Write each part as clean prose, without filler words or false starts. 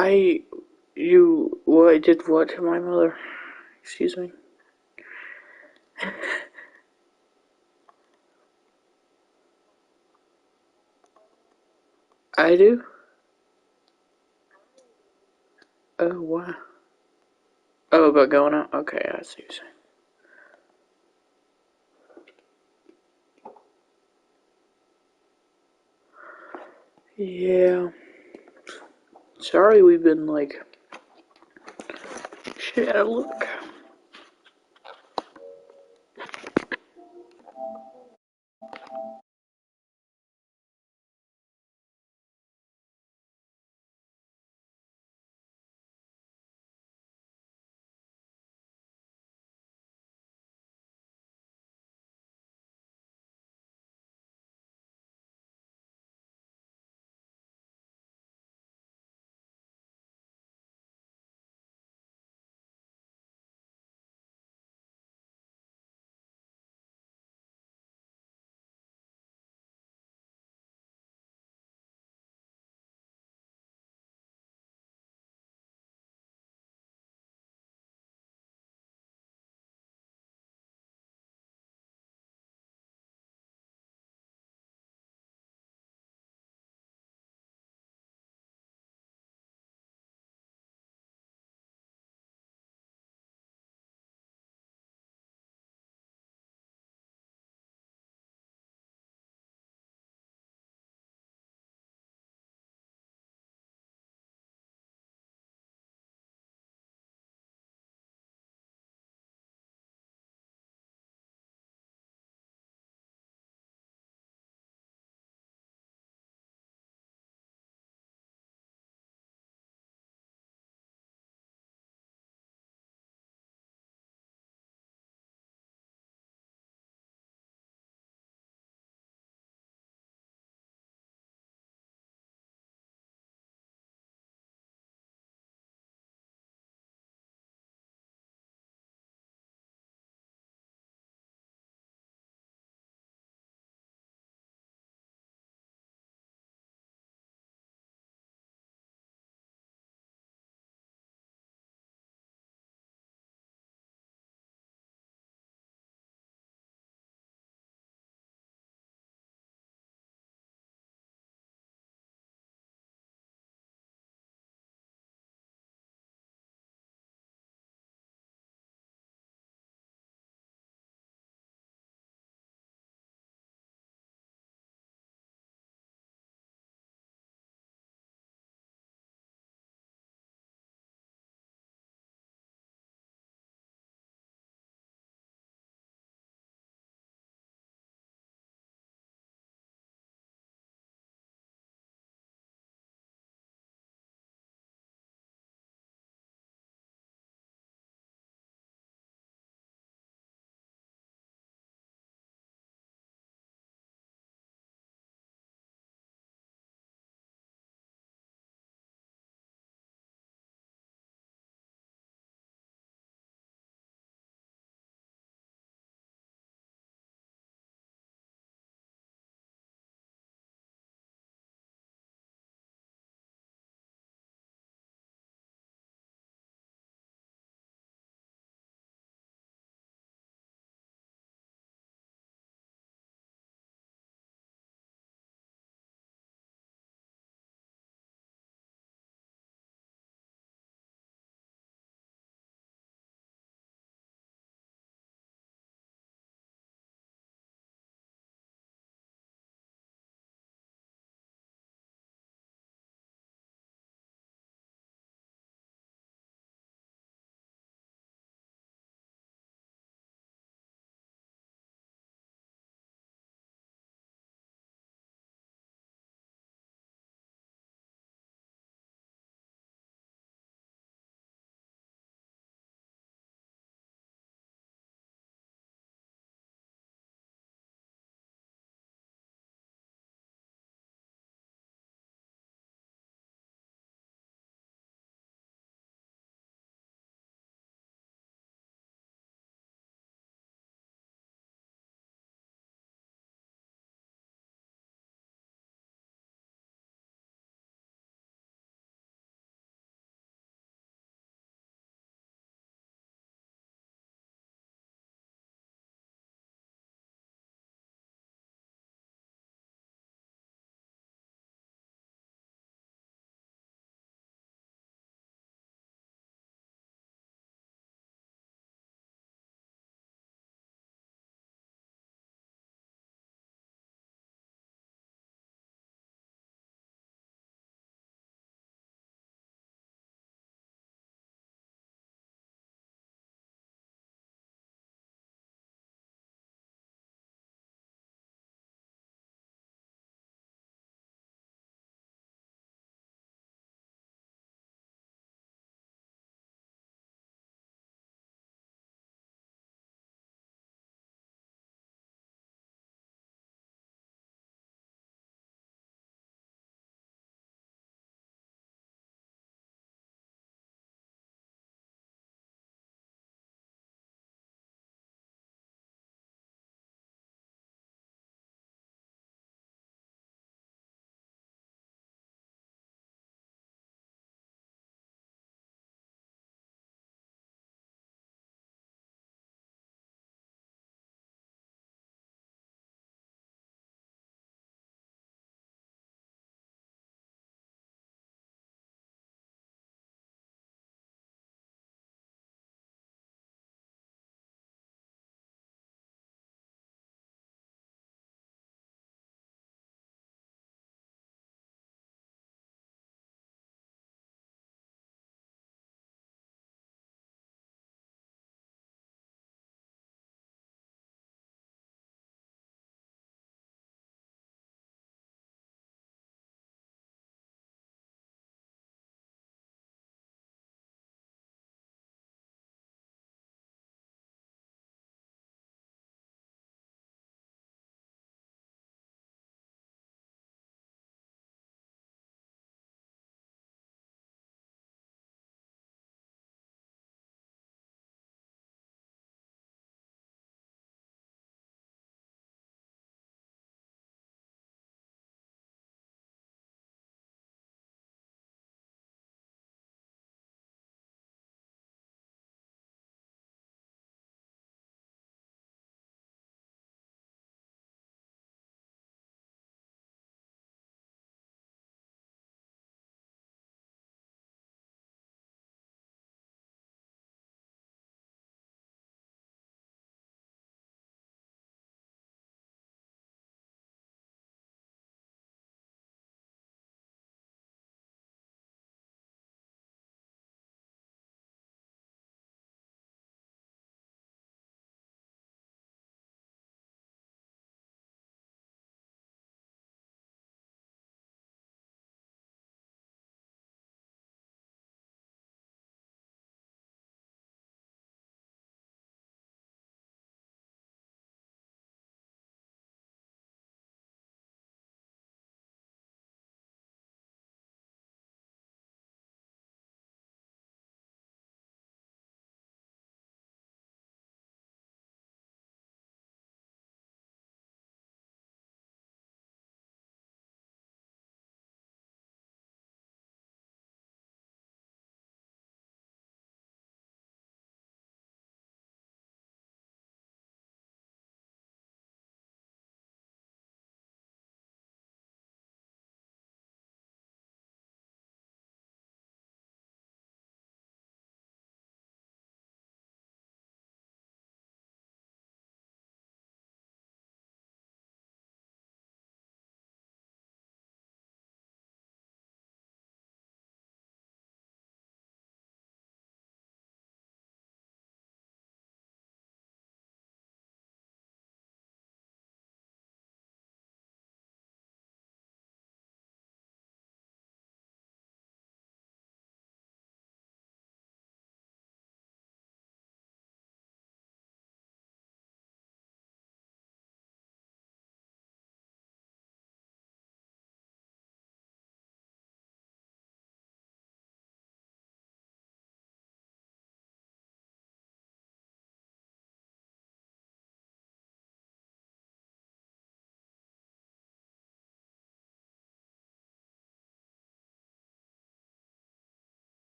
I, you, what, did what to my mother? Excuse me. I do? Oh, wow. Oh, about going out? Okay, I see what you're saying. Yeah. Sorry we've been like, shit, look.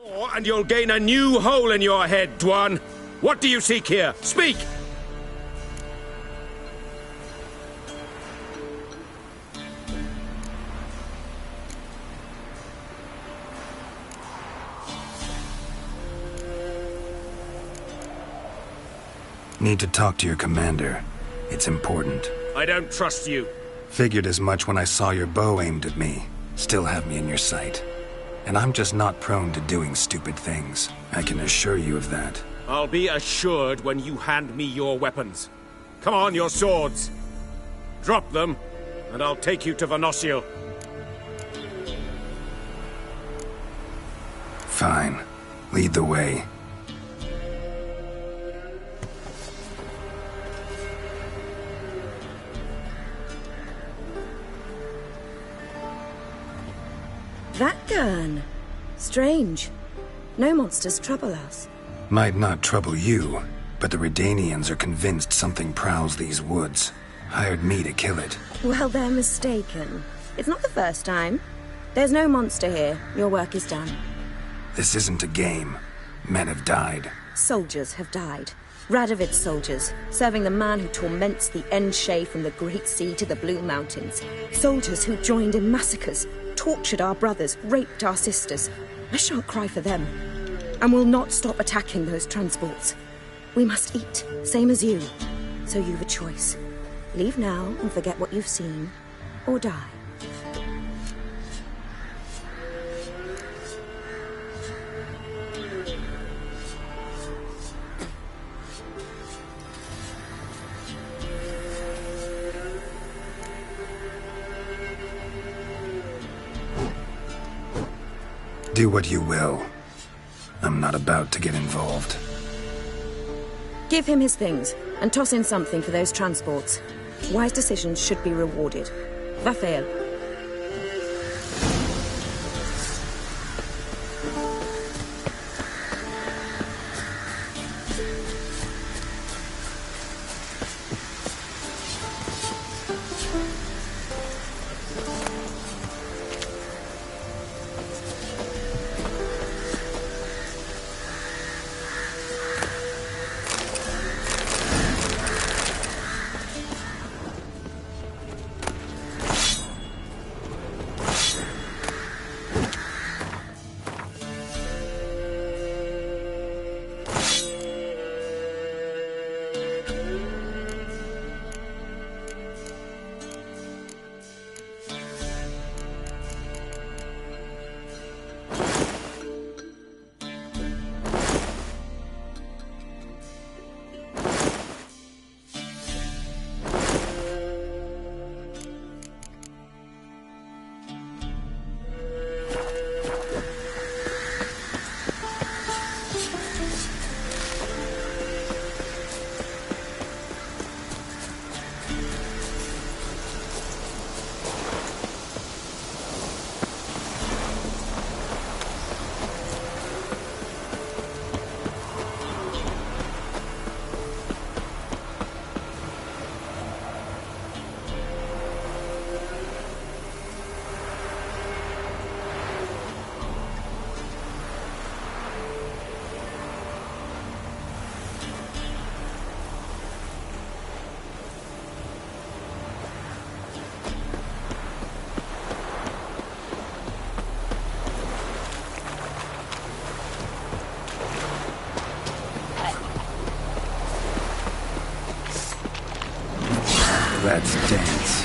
More and you'll gain a new hole in your head, Dwan. What do you seek here? Speak! Need to talk to your commander. It's important. I don't trust you. Figured as much when I saw your bow aimed at me. Still have me in your sight. And I'm just not prone to doing stupid things. I can assure you of that. I'll be assured when you hand me your weapons. Come on, your swords. Drop them, and I'll take you to Venosio. Fine. Lead the way. That gun. Strange. No monsters trouble us. Might not trouble you, but the Redanians are convinced something prowls these woods. Hired me to kill it. Well, they're mistaken. It's not the first time. There's no monster here. Your work is done. This isn't a game. Men have died. Soldiers have died. Radovid's soldiers, serving the man who torments the Enshe from the Great Sea to the Blue Mountains. Soldiers who joined in massacres, tortured our brothers, raped our sisters. I shan't cry for them, and will not stop attacking those transports. We must eat, same as you. So you've a choice. Leave now and forget what you've seen, or die. Do what you will. I'm not about to get involved. Give him his things, and toss in something for those transports. Wise decisions should be rewarded. Vafael. Let's dance.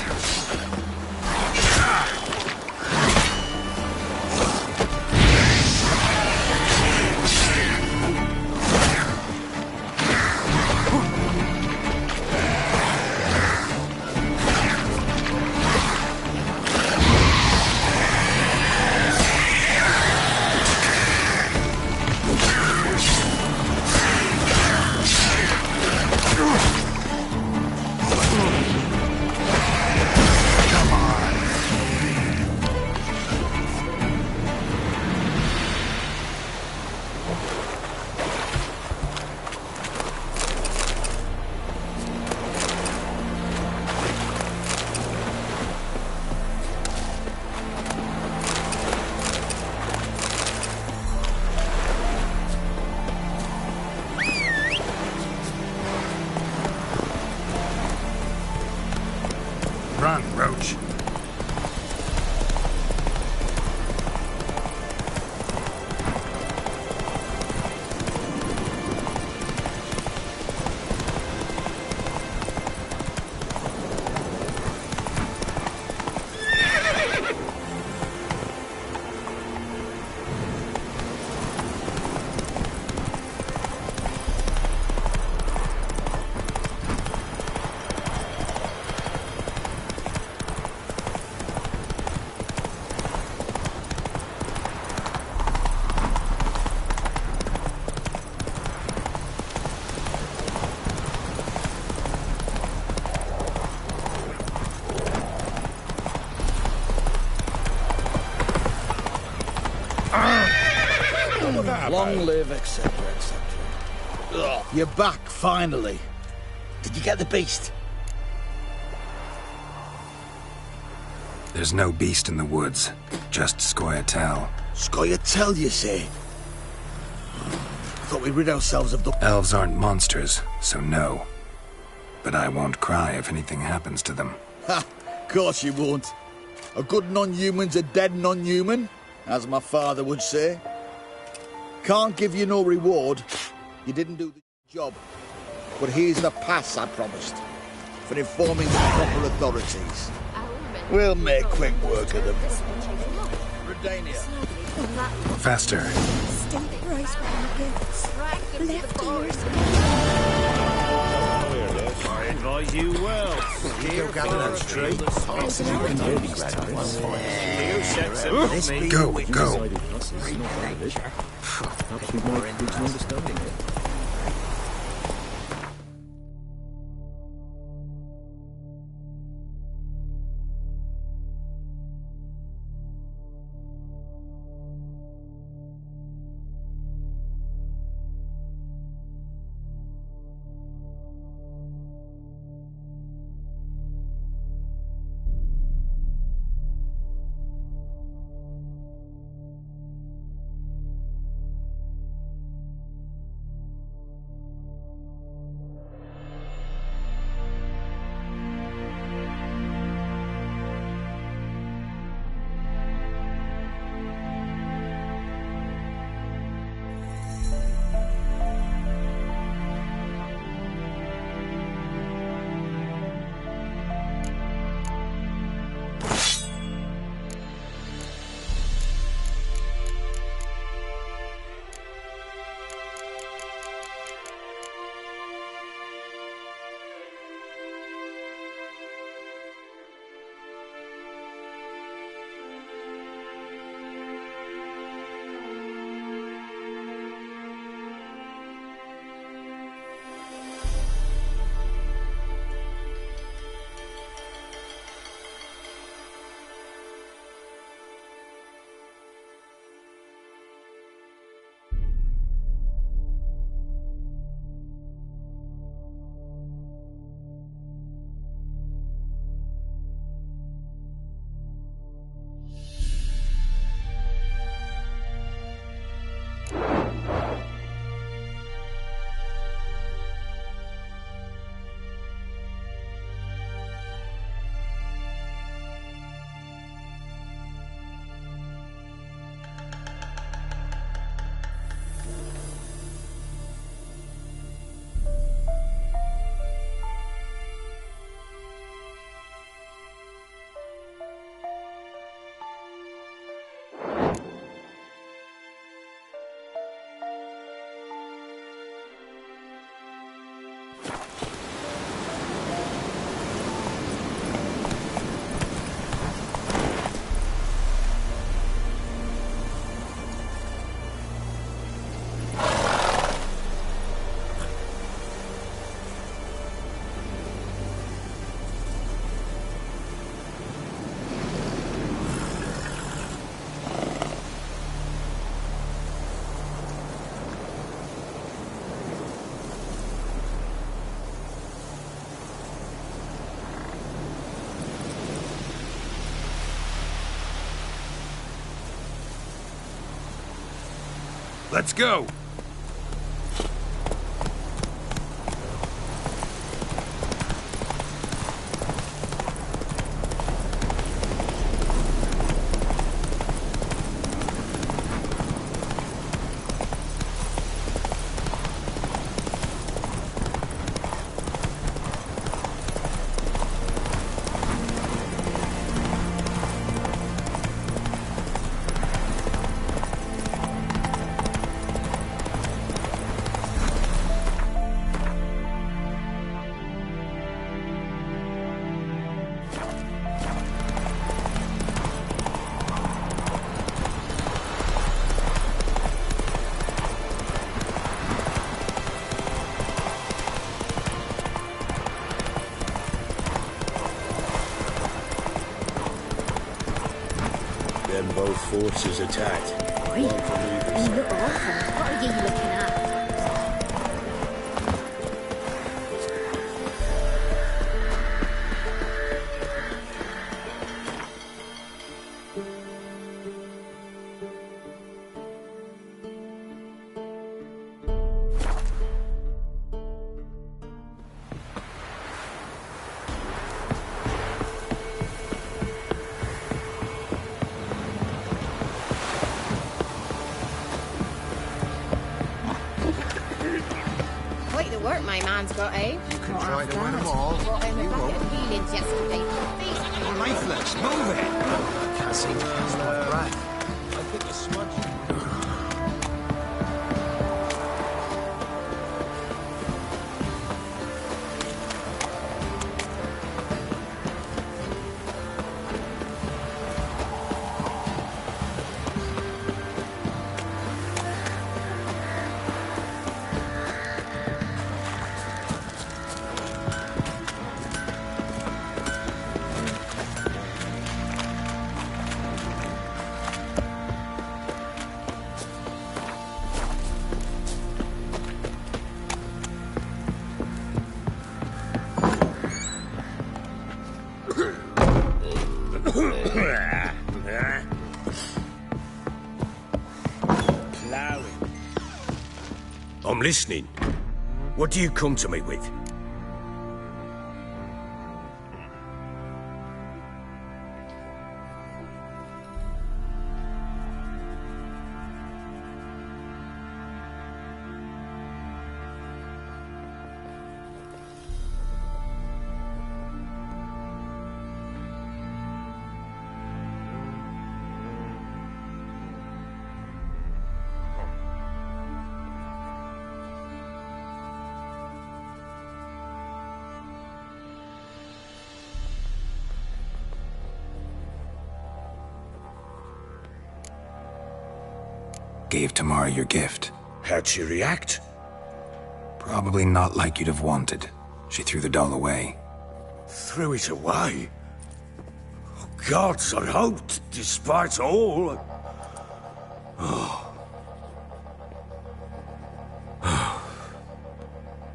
Long live, etc., etc. Ugh, you're back, finally. Did you get the beast? There's no beast in the woods, just Scoia'tael. Scoia'tael, you say? Thought we'd rid ourselves of the... Elves aren't monsters, so no. But I won't cry if anything happens to them. Ha! Course you won't. A good non-human's a dead non-human, as my father would say. Can't give you no reward. You didn't do the job. But here's the pass I promised, for informing the proper authorities. We'll make quick work of them. Redania. Faster. Steep price bargains. Left ears. I advise you well. Here comes tree. Go, go. Let's go! Then both forces attacked. sorry. You look awful. What are you looking at? Quite the work my man's got, eh? You can try to win them all. Brought him a You bucket won't. of peelings yesterday. You're lifeless. Move it. Can't see my breath. I think a smudge. I'm listening. What do you come to me with? Gave Tamara your gift. How'd she react? Probably not like you'd have wanted. She threw the doll away. Threw it away? Oh, gods, I hoped, despite all...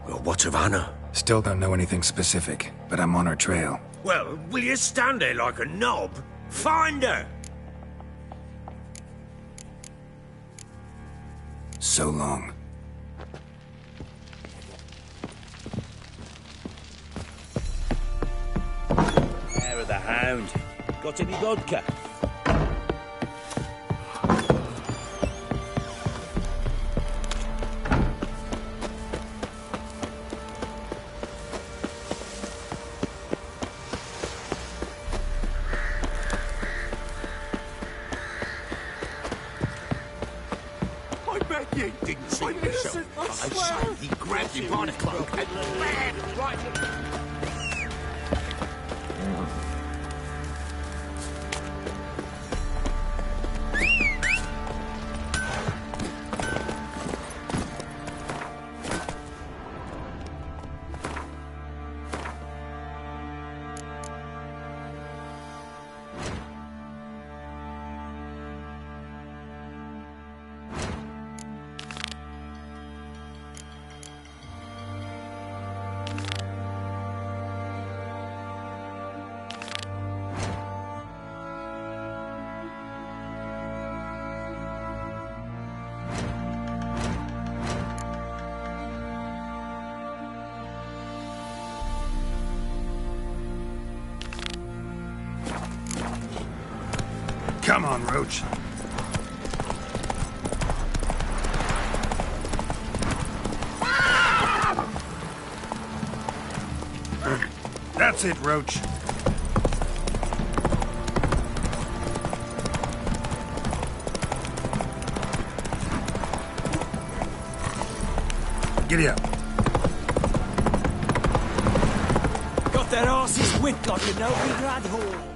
Well, what of Anna? Still don't know anything specific, but I'm on her trail. Well, will you stand there like a knob? Find her! So long. Hair of the hound. Got any vodka? I bet you didn't see yourself. I say he grabbed him by the cloak and ran right... Come on, Roach. That's it, Roach. Giddy up. Got their asses whipped like a Novigrad hole.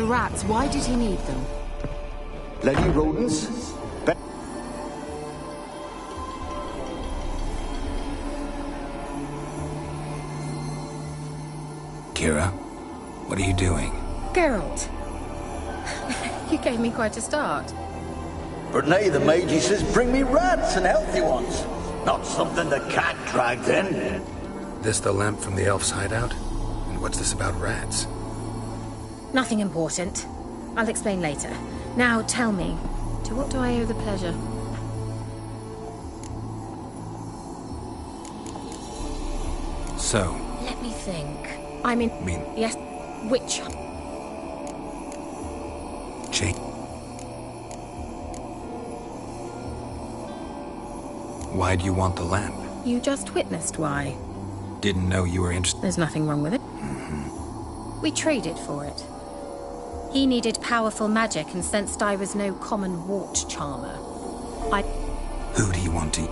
the rats, why did he need them? Bloody rodents. Kira, what are you doing? Geralt. You gave me quite a start. But nay, the mage, he says, bring me rats and healthy ones. Not something the cat dragged in. This the lamp from the elf's hideout? And what's this about rats? Nothing important. I'll explain later. Now tell me, to what do I owe the pleasure? So... Let me think. I mean... Yes, which... Jake... Why do you want the lamp? You just witnessed why. Didn't know you were interested. There's nothing wrong with it. We traded for it. He needed powerful magic and sensed I was no common wart charmer. Who do you want to...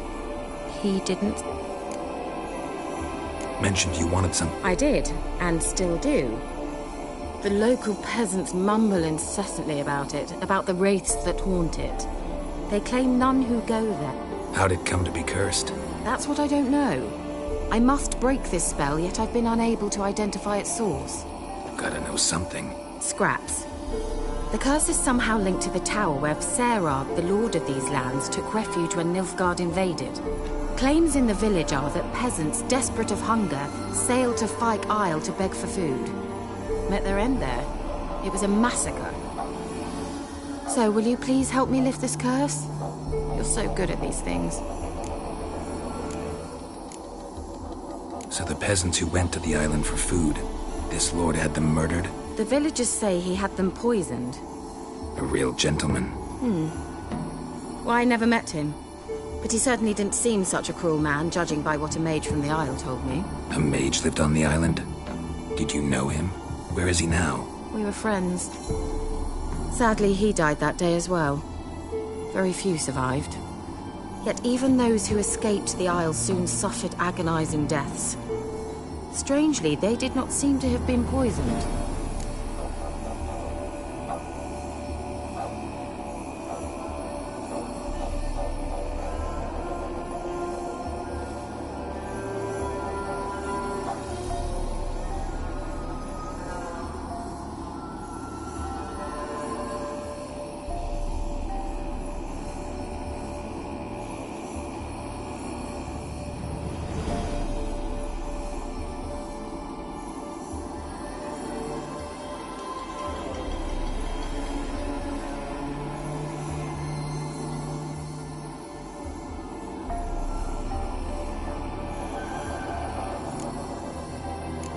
He didn't. Mentioned you wanted some... I did, and still do. The local peasants mumble incessantly about it, about the wraiths that haunt it. They claim none who go there. How'd it come to be cursed? That's what I don't know. I must break this spell, yet I've been unable to identify its source. Gotta know something. Scraps. The curse is somehow linked to the tower where Serag, the lord of these lands, took refuge when Nilfgaard invaded. Claims in the village are that peasants, desperate of hunger, sailed to Fyke Isle to beg for food. Met their end there. It was a massacre. So, will you please help me lift this curse? You're so good at these things. So the peasants who went to the island for food, this lord had them murdered? The villagers say he had them poisoned. A real gentleman. Well, I never met him. But he certainly didn't seem such a cruel man, judging by what a mage from the Isle told me. A mage lived on the island? Did you know him? Where is he now? We were friends. Sadly, he died that day as well. Very few survived. Yet even those who escaped the Isle soon suffered agonizing deaths. Strangely, they did not seem to have been poisoned.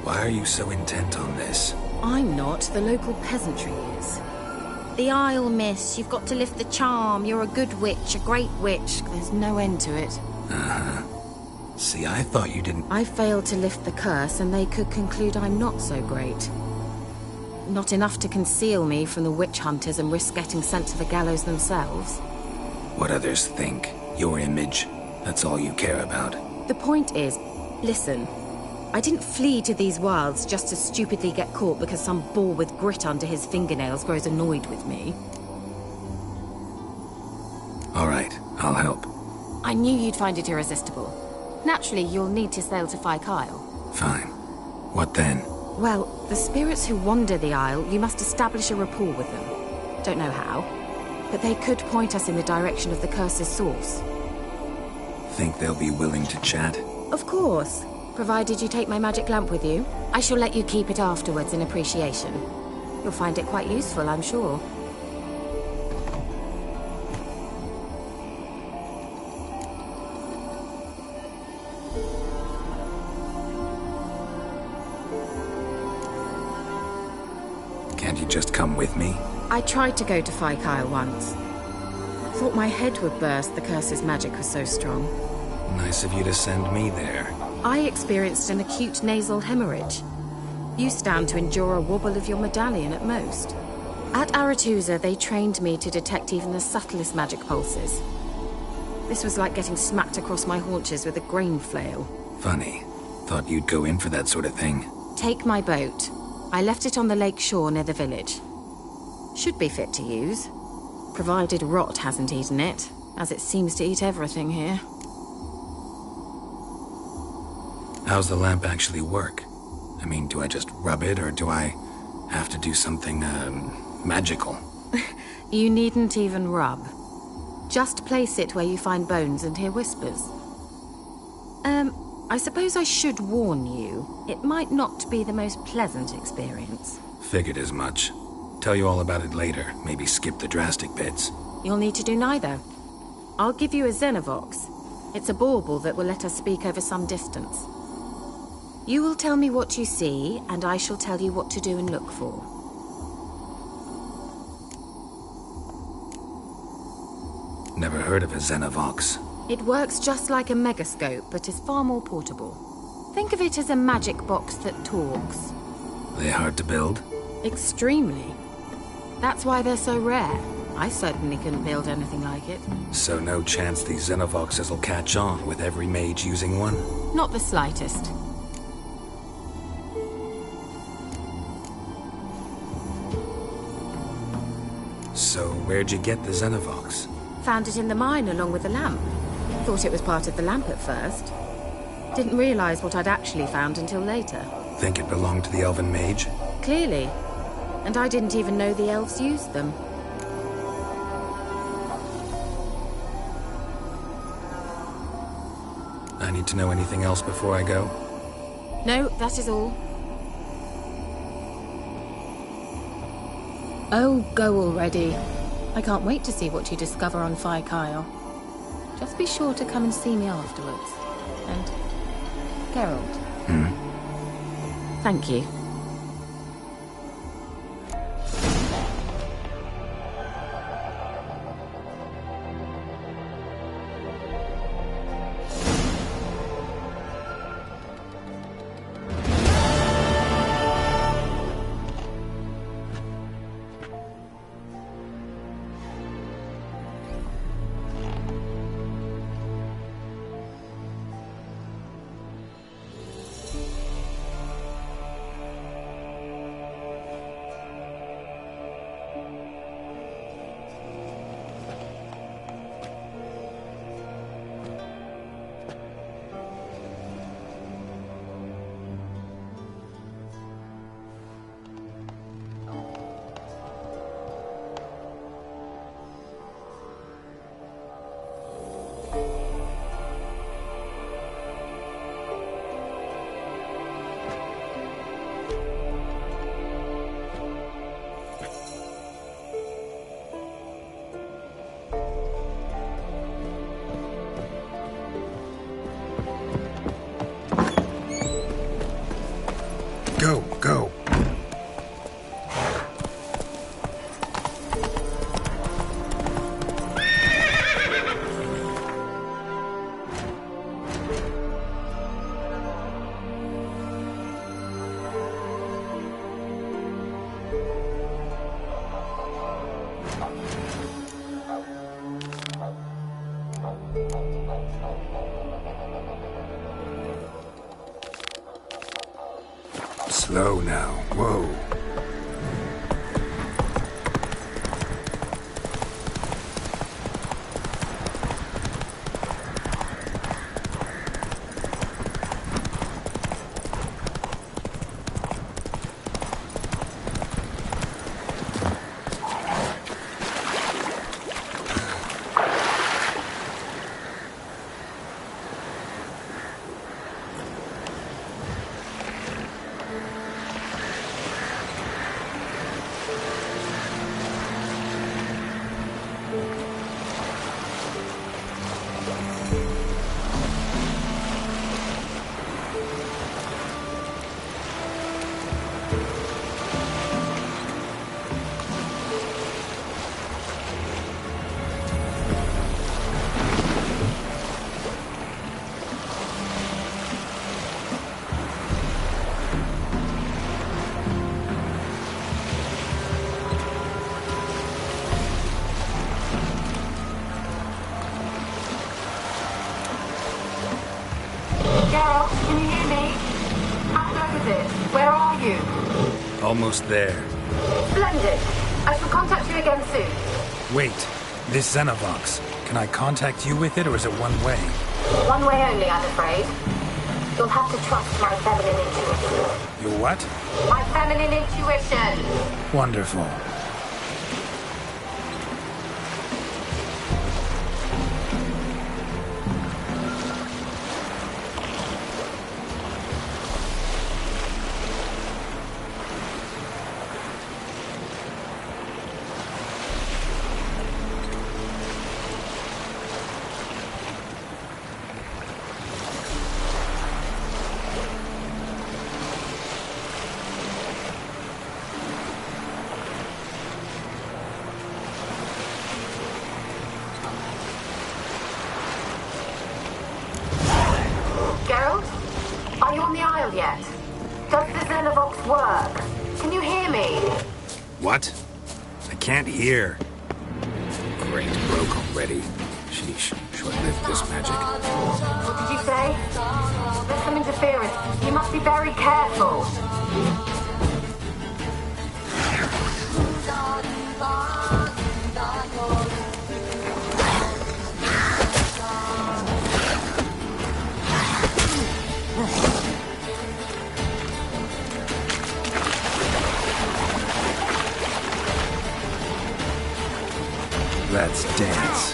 Why are you so intent on this? I'm not. The local peasantry is. The Isle, miss. You've got to lift the charm. You're a good witch, a great witch. There's no end to it. Uh-huh. See, I thought you didn't... I failed to lift the curse, and they could conclude I'm not so great. Not enough to conceal me from the witch hunters and risk getting sent to the gallows themselves. What others think. Your image. That's all you care about. The point is, listen. I didn't flee to these wilds just to stupidly get caught because some boar with grit under his fingernails grows annoyed with me. All right, I'll help. I knew you'd find it irresistible. Naturally, you'll need to sail to Fyke Isle. Fine. What then? Well, the spirits who wander the Isle, you must establish a rapport with them. Don't know how, but they could point us in the direction of the curse's source. Think they'll be willing to chat? Of course. Provided you take my magic lamp with you. I shall let you keep it afterwards in appreciation. You'll find it quite useful, I'm sure. Can't you just come with me? I tried to go to Fyke Isle once. Thought my head would burst, the curse's magic was so strong. Nice of you to send me there. I experienced an acute nasal hemorrhage. You stand to endure a wobble of your medallion at most. At Aretuza, they trained me to detect even the subtlest magic pulses. This was like getting smacked across my haunches with a grain flail. Funny. Thought you'd go in for that sort of thing. Take my boat. I left it on the lake shore near the village. Should be fit to use. Provided rot hasn't eaten it, as it seems to eat everything here. How's the lamp actually work? I mean, do I just rub it, or do I have to do something, magical? You needn't even rub. Just place it where you find bones and hear whispers. I suppose I should warn you, it might not be the most pleasant experience. Figured as much. Tell you all about it later, maybe skip the drastic bits. You'll need to do neither. I'll give you a Xenovox. It's a bauble that will let us speak over some distance. You will tell me what you see, and I shall tell you what to do and look for. Never heard of a Xenovox. It works just like a megascope, but is far more portable. Think of it as a magic box that talks. They hard to build? Extremely. That's why they're so rare. I certainly couldn't build anything like it. So no chance these Xenovoxes will catch on with every mage using one? Not the slightest. So where'd you get the Xenovox? Found it in the mine along with the lamp. Thought it was part of the lamp at first. Didn't realize what I'd actually found until later. Think it belonged to the elven mage? Clearly. And I didn't even know the elves used them. I need to know anything else before I go? No, that is all. Oh, go already. I can't wait to see what you discover on Phi Kyle. Just be sure to come and see me afterwards. And Geralt. Thank you. Go. Slow now. Whoa. Geralt, can you hear me? How close is it? Where are you? Almost there. Splendid. I shall contact you again soon. Wait, this Xenovox. Can I contact you with it, or is it one way? One way only, I'm afraid. You'll have to trust my feminine intuition. Your what? My feminine intuition! Wonderful. Yet. Does the Xenovox work? Can you hear me? What? I can't hear. Great, broke already. Sheesh, short-lived this magic. What did you say? There's some interference. You must be very careful. Let's dance.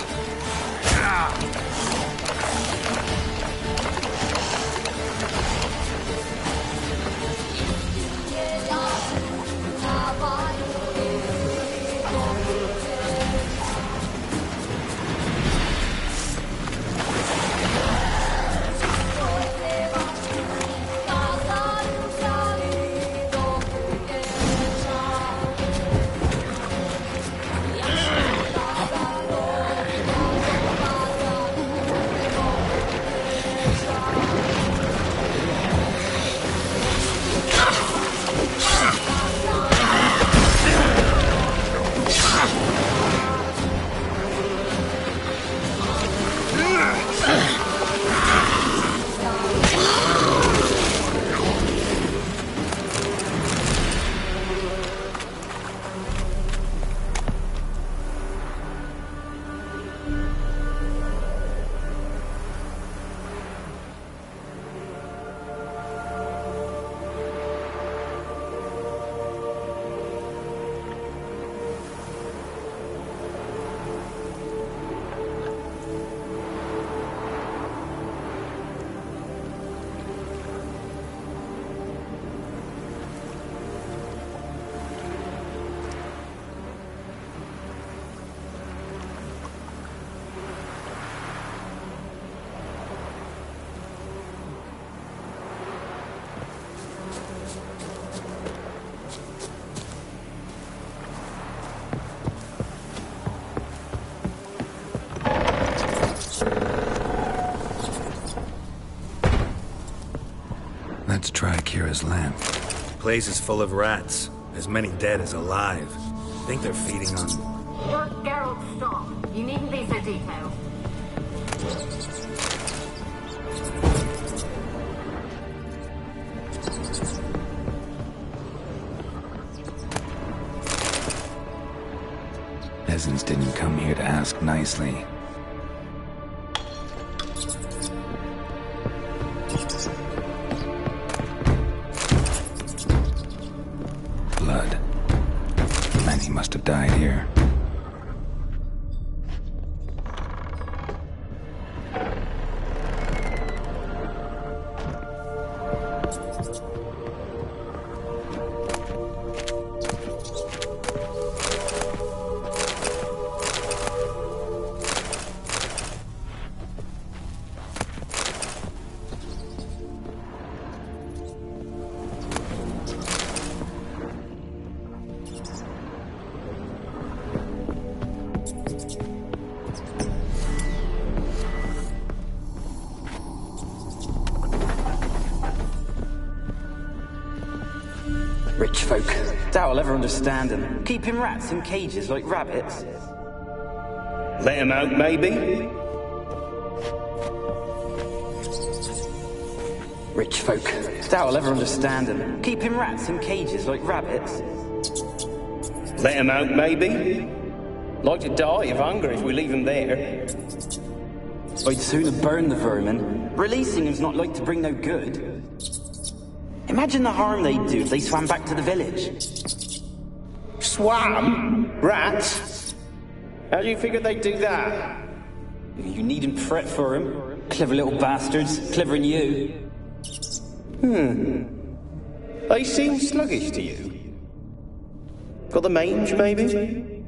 Let's try Kira's lamp. The place is full of rats. As many dead as alive. I think they're feeding on... Geralt, stop. You needn't be so detailed. Peasants didn't come here to ask nicely. Blood. Many must have died here. Rich folk. Doubt I'll ever understand them. Keeping rats in cages like rabbits. Let him out, maybe? Rich folk. Doubt I'll ever understand them. Keeping rats in cages like rabbits. Let him out, maybe? Like to die of hunger if we leave him there. I'd sooner burn the vermin. Releasing him's not like to bring no good. Imagine the harm they'd do if they swam back to the village. Swam? Rats? How do you figure they'd do that? You needn't fret for him. Clever little bastards. Clever than you. They seem sluggish to you. Got the mange, maybe?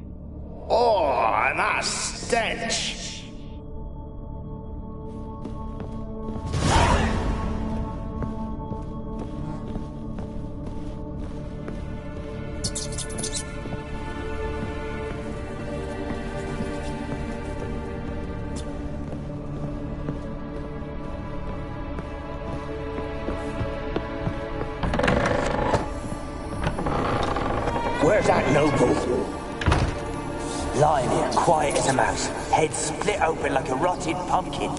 Oh, and that stench! Where's that noble? Lying here, quiet as a mouse, head split open like a rotted pumpkin.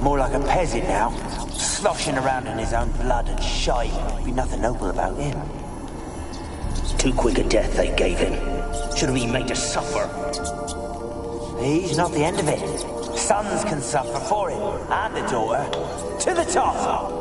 More like a peasant now, sloshing around in his own blood and shite. Be nothing noble about him. Too quick a death they gave him. Should have been made to suffer. He's not the end of it. Sons can suffer for him, and the daughter. To the top!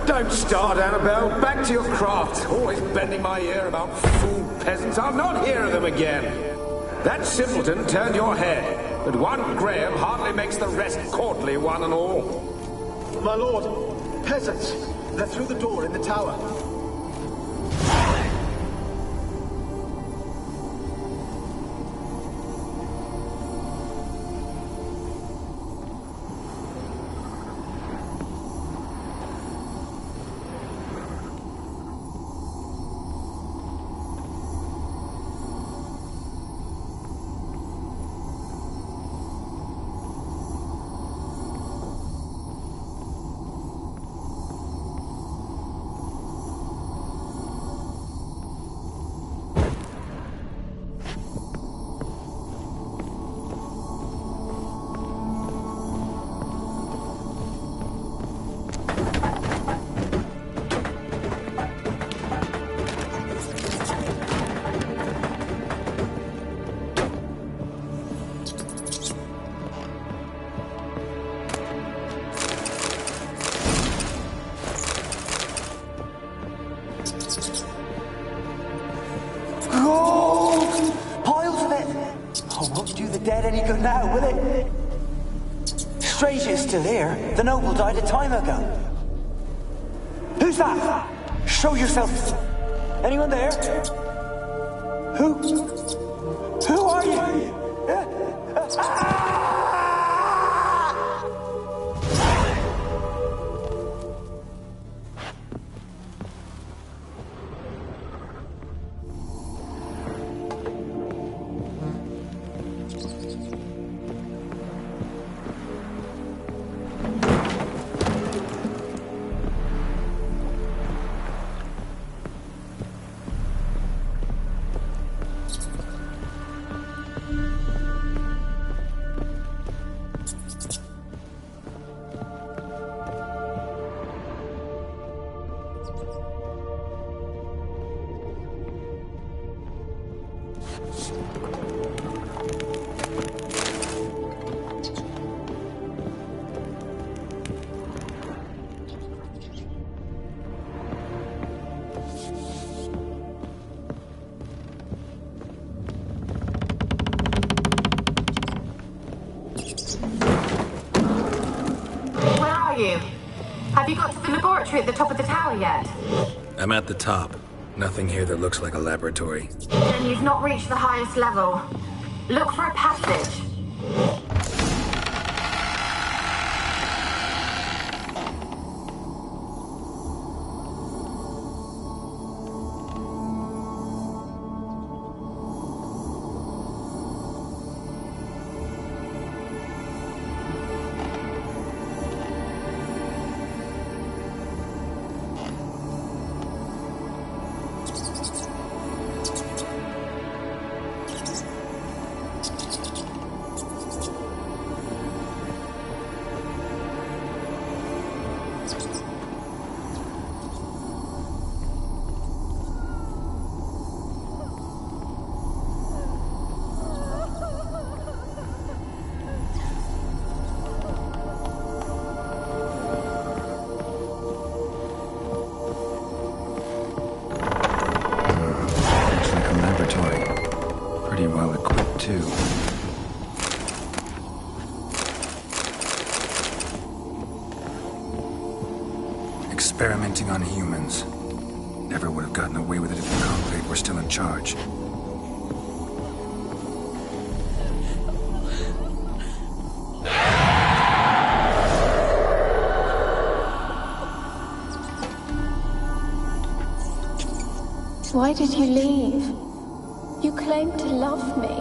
Don't start, Annabelle. Back to your craft. Always bending my ear about fool peasants. I'll not hear of them again. That simpleton turned your head, but one Graham hardly makes the rest courtly, one and all. My lord, peasants. They're through the door in the tower. Any good now, will it? Strange it's still here. The noble died a time ago. Who's that? Show yourself. Anyone there? Who are you? Have you got to the laboratory at the top of the tower yet? I'm at the top. Nothing here that looks like a laboratory. Then you've not reached the highest level. Look for a passage. Pretty well equipped, too. Experimenting on humans. Never would have gotten away with it if the Conclave were still in charge. Why did you leave? You claimed to love me.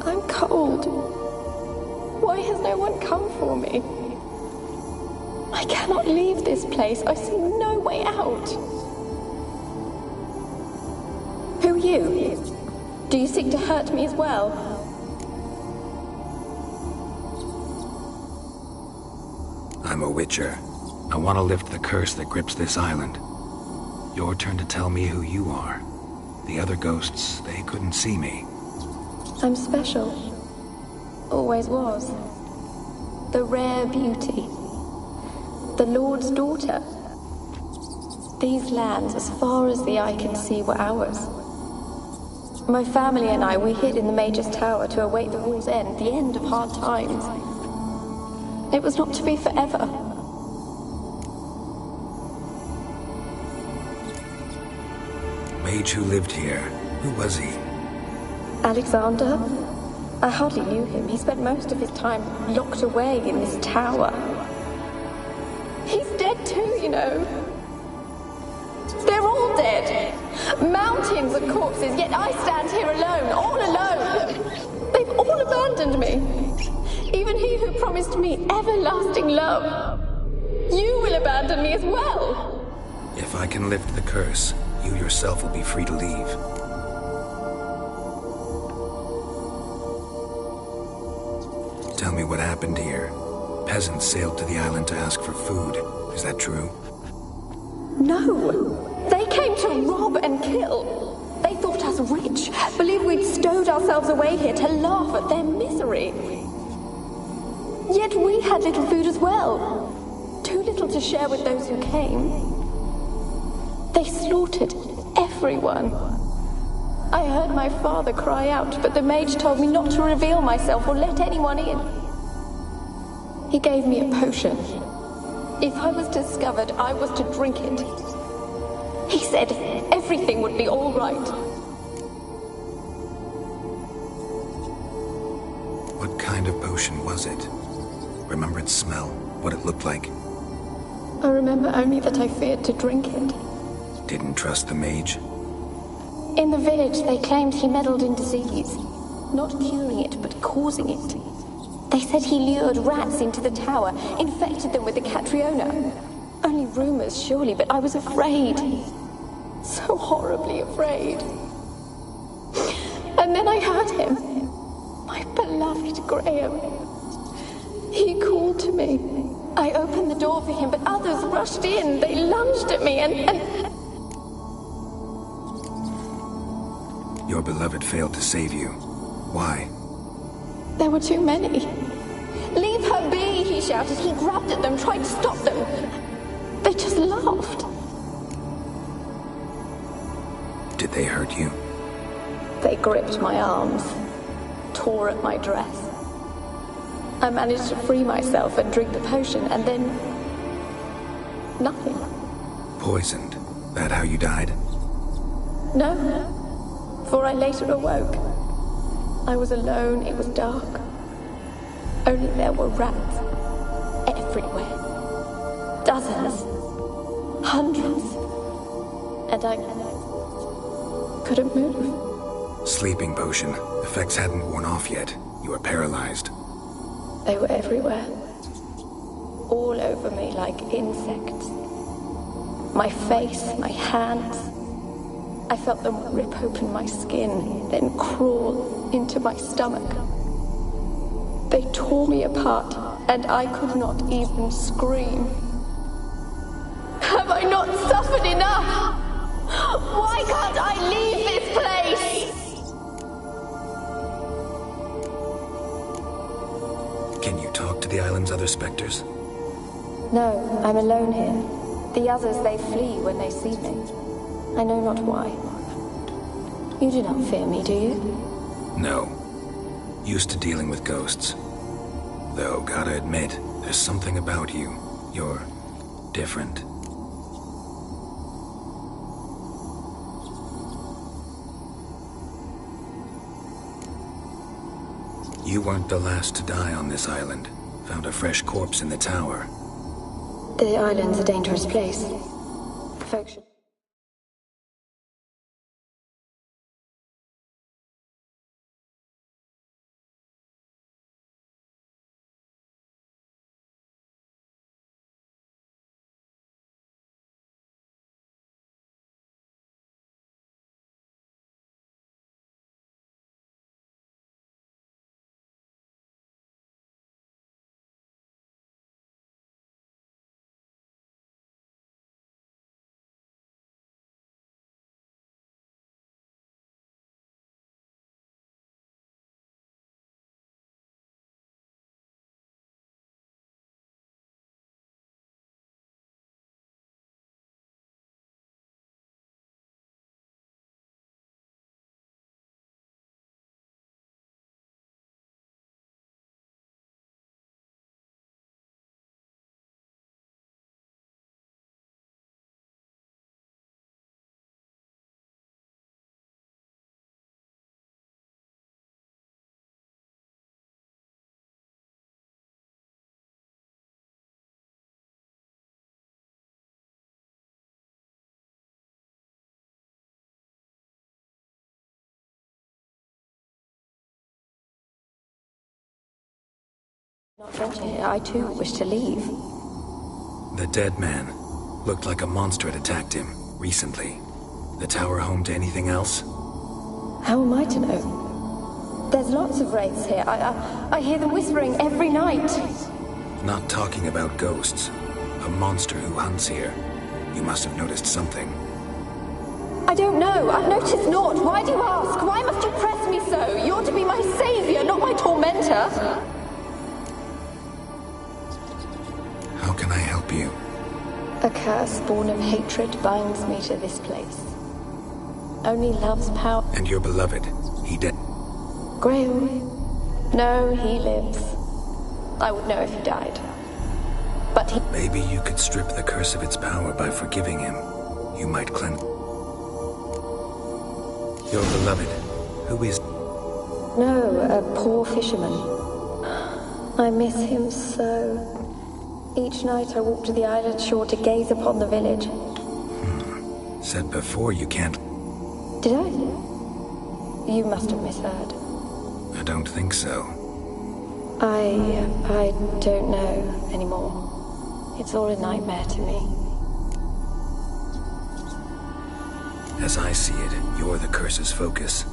I'm cold. Why has no one come for me? I cannot leave this place. I see no way out. Who are you? Do you seek to hurt me as well? I'm a Witcher. I want to lift the curse that grips this island. Your turn to tell me who you are. The other ghosts, they couldn't see me. I'm special. Always was. The rare beauty. The Lord's daughter. These lands, as far as the eye can see, were ours. My family and I, we hid in the Mage's Tower to await the war's end, the end of hard times. It was not to be forever. Mage who lived here. Who was he? Alexander? I hardly knew him. He spent most of his time locked away in this tower. He's dead too, you know. They're all dead. Mountains of corpses, yet I stand here alone, all alone. They've all abandoned me. Even he who promised me everlasting love. You will abandon me as well. If I can lift the curse, you yourself will be free to leave. Tell me what happened here. Peasants sailed to the island to ask for food. Is that true? No. They came to rob and kill. They thought us rich, believed we'd stowed ourselves away here to laugh at their misery. Yet we had little food as well. Too little to share with those who came. They slaughtered everyone. I heard my father cry out, but the mage told me not to reveal myself or let anyone in. He gave me a potion. If I was discovered, I was to drink it. He said everything would be all right. What kind of potion was it? Remember its smell? What it looked like? I remember only that I feared to drink it. Didn't trust the mage? In the village, they claimed he meddled in disease. Not curing it, but causing it. They said he lured rats into the tower, infected them with the Catriona. Only rumors, surely, but I was afraid. So horribly afraid. And then I heard him. My beloved Graham. He called to me. I opened the door for him, but others rushed in. They lunged at me and... Your beloved failed to save you. Why? There were too many. Leave her be, he shouted. He grabbed at them, tried to stop them. They just laughed. Did they hurt you? They gripped my arms, tore at my dress. I managed to free myself and drink the potion, and then... nothing. Poisoned? That how you died? No. For I later awoke. I was alone, it was dark. Only there were rats. Everywhere. Dozens. Hundreds. And I couldn't move. Sleeping potion. Effects hadn't worn off yet. You were paralyzed. They were everywhere. All over me like insects. My face, my hands. I felt them rip open my skin, then crawl into my stomach. They tore me apart, and I could not even scream. Have I not suffered enough? Why can't I leave this place? Can you talk to the island's other specters? No, I'm alone here. The others, they flee when they see me. I know not why. You do not fear me, do you? No. Used to dealing with ghosts. Though, gotta admit, there's something about you. You're different. You weren't the last to die on this island. Found a fresh corpse in the tower. The island's a dangerous place. Folks should... Not venture here. I too wish to leave. The dead man. Looked like a monster had attacked him, recently. The tower home to anything else? How am I to know? There's lots of wraiths here. I hear them whispering every night. Not talking about ghosts. A monster who hunts here. You must have noticed something. I don't know. I've noticed naught. Why do you ask? Why must you press me so? You're to be my savior, not my tormentor. How can I help you? A curse born of hatred binds me to this place. Only love's power... And your beloved, he dead? Graham? No, he lives. I would know if he died. But he... Maybe you could strip the curse of its power by forgiving him. You might cleanse... Your beloved, who is... No, a poor fisherman. I miss him so... Each night I walk to the island shore to gaze upon the village. Said before you can't... Did I? You must have misheard. I don't think so. I don't know anymore. It's all a nightmare to me. As I see it, you're the curse's focus.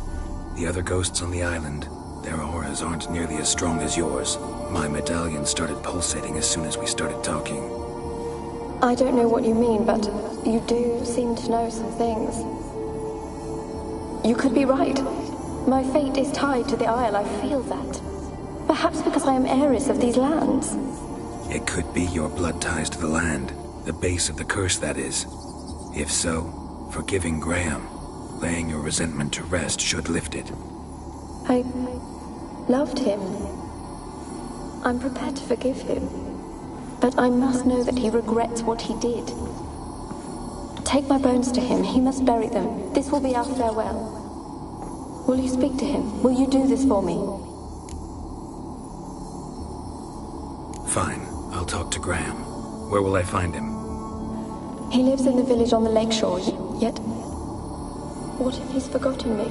The other ghosts on the island, their auras aren't nearly as strong as yours. My medallion started pulsating as soon as we started talking. I don't know what you mean, but you do seem to know some things. You could be right. My fate is tied to the Isle, I feel that. Perhaps because I am heiress of these lands. It could be your blood ties to the land, the base of the curse, that is. If so, forgiving Graham, laying your resentment to rest should lift it. I loved him. I'm prepared to forgive him. But I must know that he regrets what he did. Take my bones to him. He must bury them. This will be our farewell. Will you speak to him? Will you do this for me? Fine. I'll talk to Graham. Where will I find him? He lives in the village on the lakeshore, yet... What if he's forgotten me?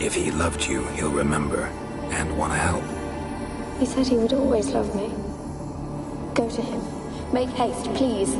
If he loved you, he'll remember, and want to help. He said he would always love me. Go to him. Make haste, please.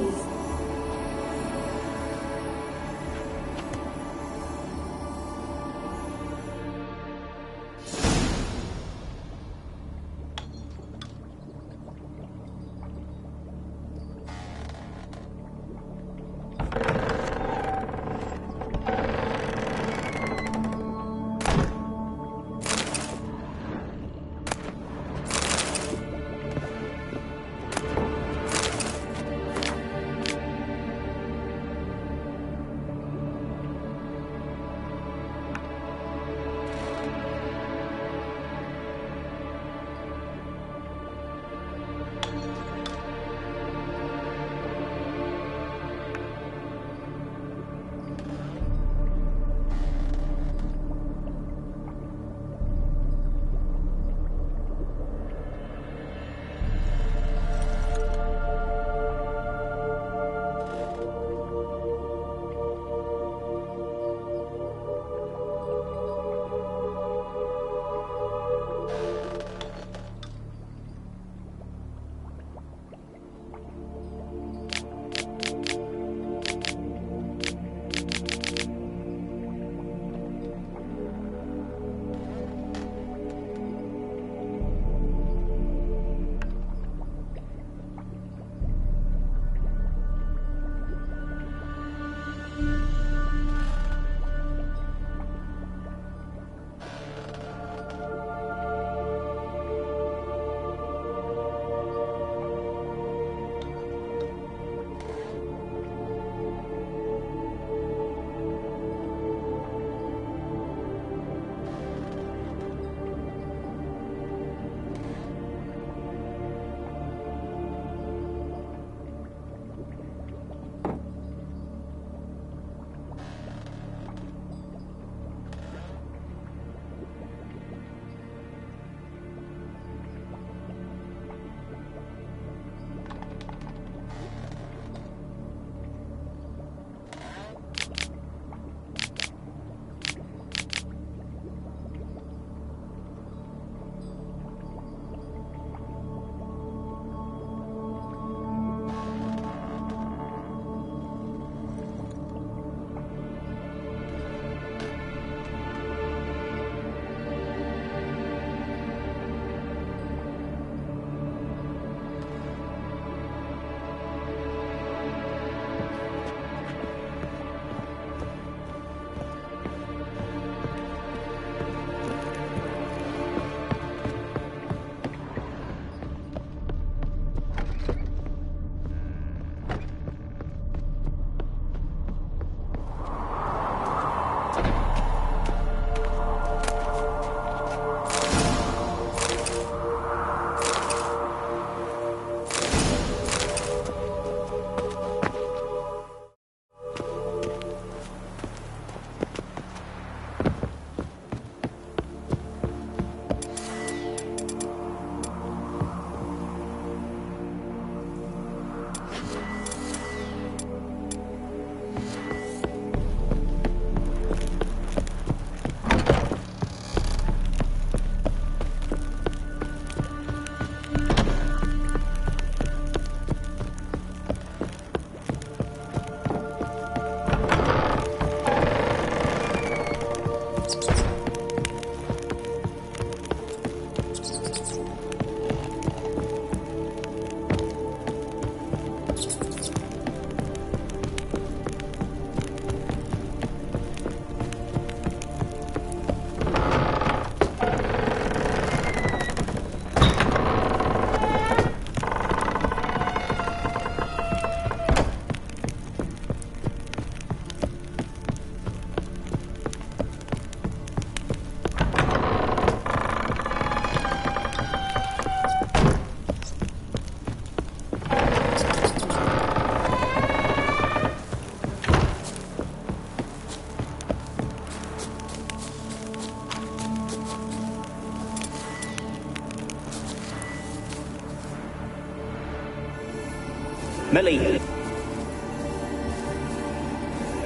Millie!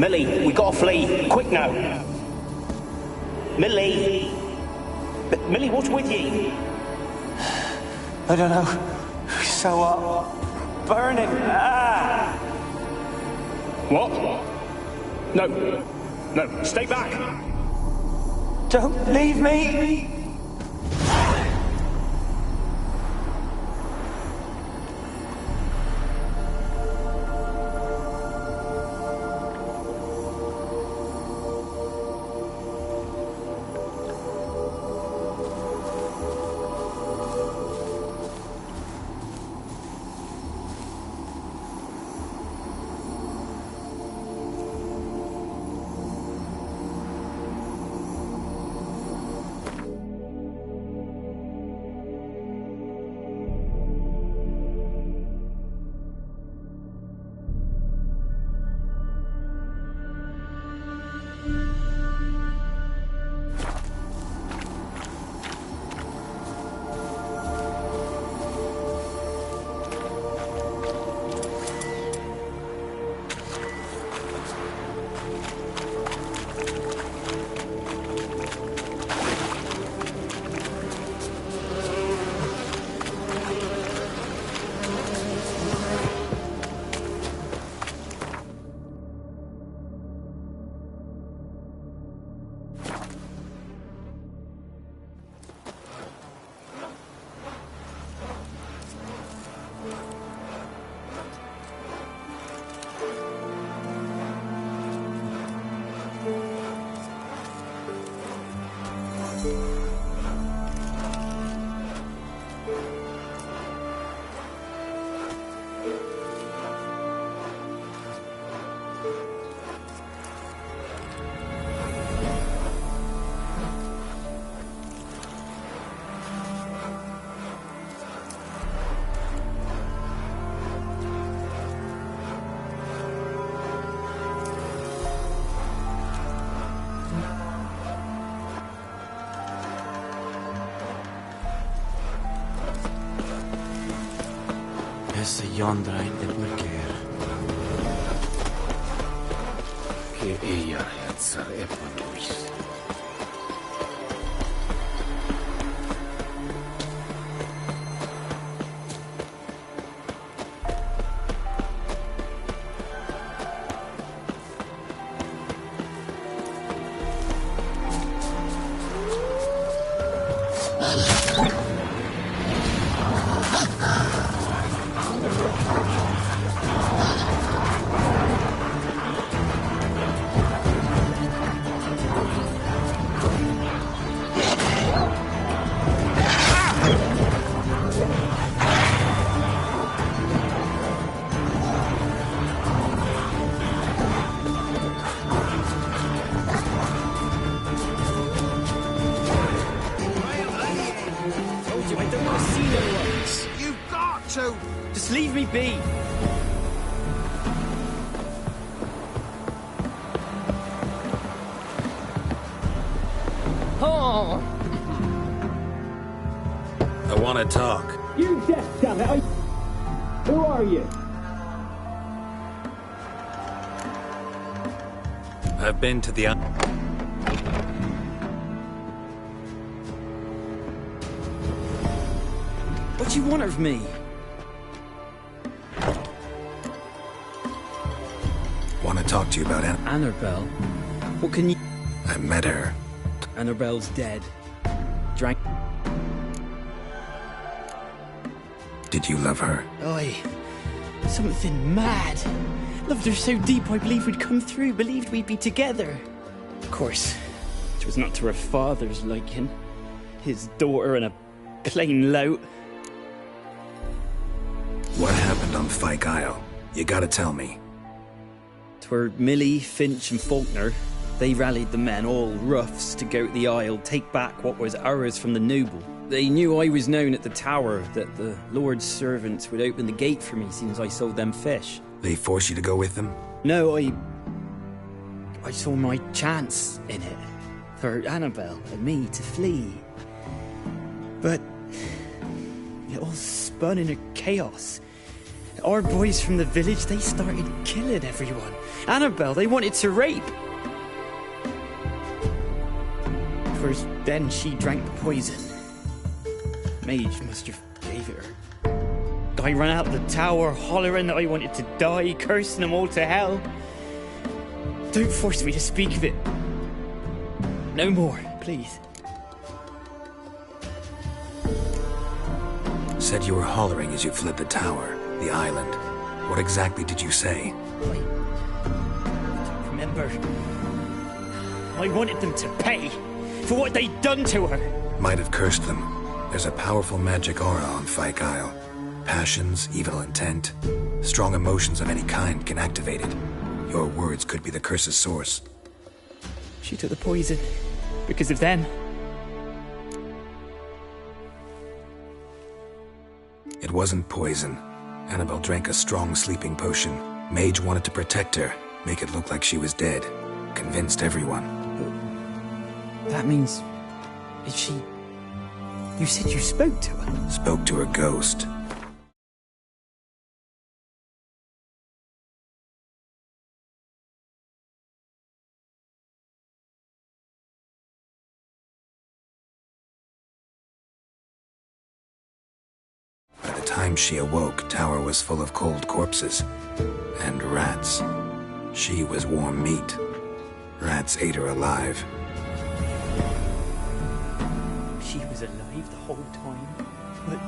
Millie, we gotta flee! Quick now! Millie! Millie, what's with you? I don't know. So what? Burning! Ah! What? No. No, stay back! Don't leave me! Essa yondra inte mörker. Que ella yatsar epadois. Just leave me be! Oh! I want to talk. You death damn it! Who are you? I've been to the... What do you want of me? Want to talk to you about Annabelle? What can you... I met her. Annabelle's dead. Drank... Did you love her? Oi. Something mad. Loved her so deep I believed we'd come through, believed we'd be together. Of course, it was not to her father's liking. His daughter and a plain lout. What happened on Fyke Isle? You gotta tell me. 'Twere Millie, Finch and Faulkner. They rallied the men, all roughs, to go to the Isle, take back what was ours from the noble. They knew I was known at the tower, that the Lord's servants would open the gate for me since I sold them fish. They forced you to go with them? No, I saw my chance in it. For Annabelle and me to flee. But it all spun in a chaos. Our boys from the village, they started killing everyone. Annabelle, they wanted to rape. First, then she drank the poison. Mage must have gave it her. I ran out the tower, hollering that I wanted to die, cursing them all to hell. Don't force me to speak of it. No more, please. Said you were hollering as you fled the tower, the island. What exactly did you say? Remember, I wanted them to pay for what they'd done to her. Might have cursed them. There's a powerful magic aura on Fyke Isle. Passions, evil intent, strong emotions of any kind can activate it. Your words could be the curse's source. She took the poison because of them. It wasn't poison. Annabelle drank a strong sleeping potion. Mage wanted to protect her, make it look like she was dead. Convinced everyone. But that means... Is she... You said you spoke to her? Spoke to her ghost. By the time she awoke, Tower was full of cold corpses. And rats. She was warm meat. Rats ate her alive. She was alive the whole time? But...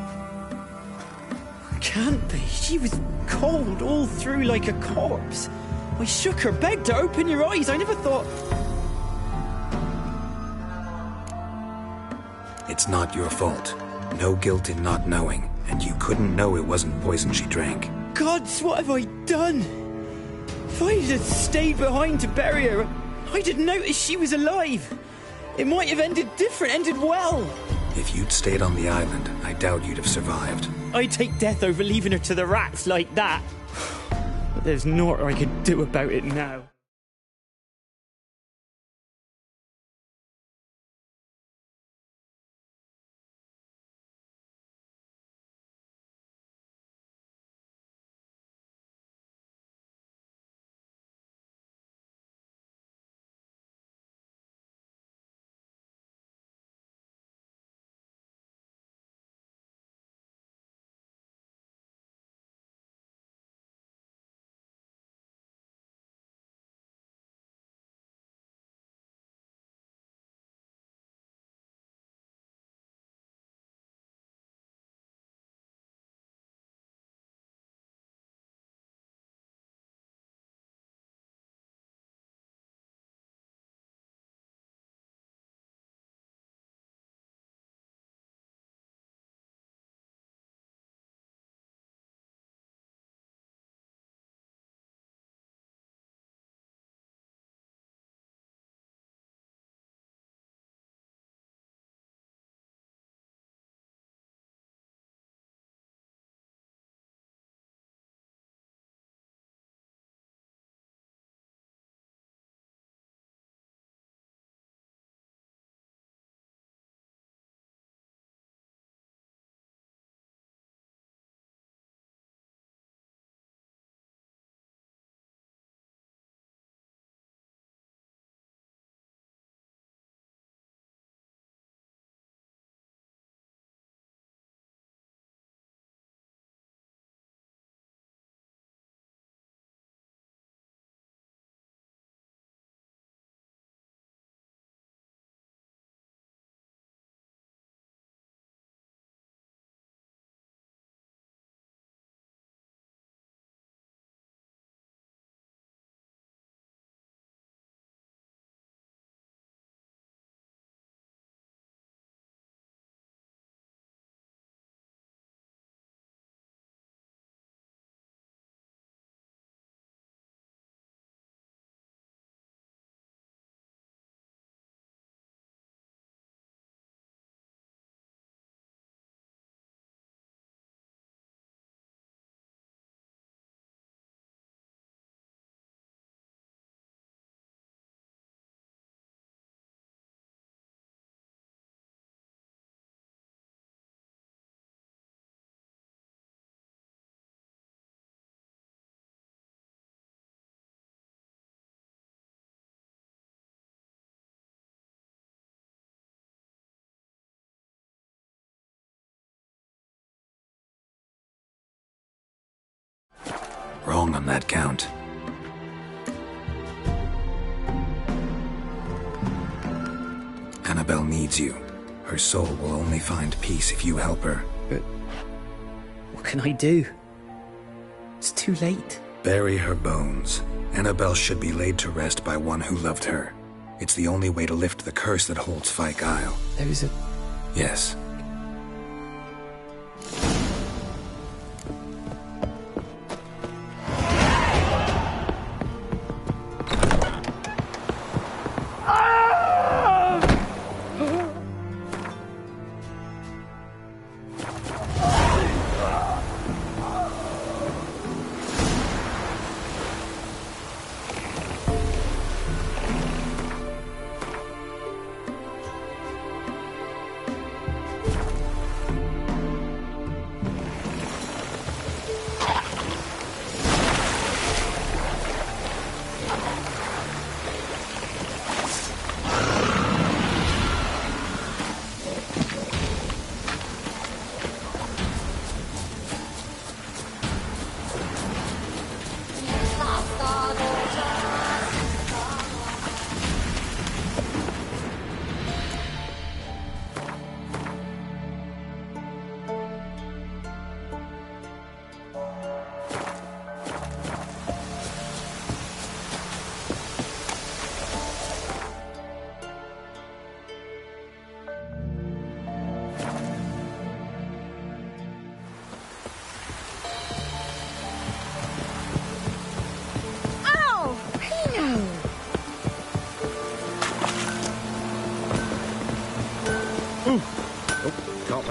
Can't be. She was cold all through like a corpse. I shook her, begged her, open your eyes. I never thought... It's not your fault. No guilt in not knowing. And you couldn't know it wasn't poison she drank. Gods, what have I done? If I had stayed behind to bury her, I didn't notice she was alive. It might have ended different, ended well. If you'd stayed on the island, I doubt you'd have survived. I'd take death over leaving her to the rats like that. But there's naught I could do about it now. wrong on that count. Annabelle needs you. Her soul will only find peace if you help her. But what can I do? It's too late. Bury her bones. Annabelle should be laid to rest by one who loved her. It's the only way to lift the curse that holds Fyke Isle. There's a... Yes.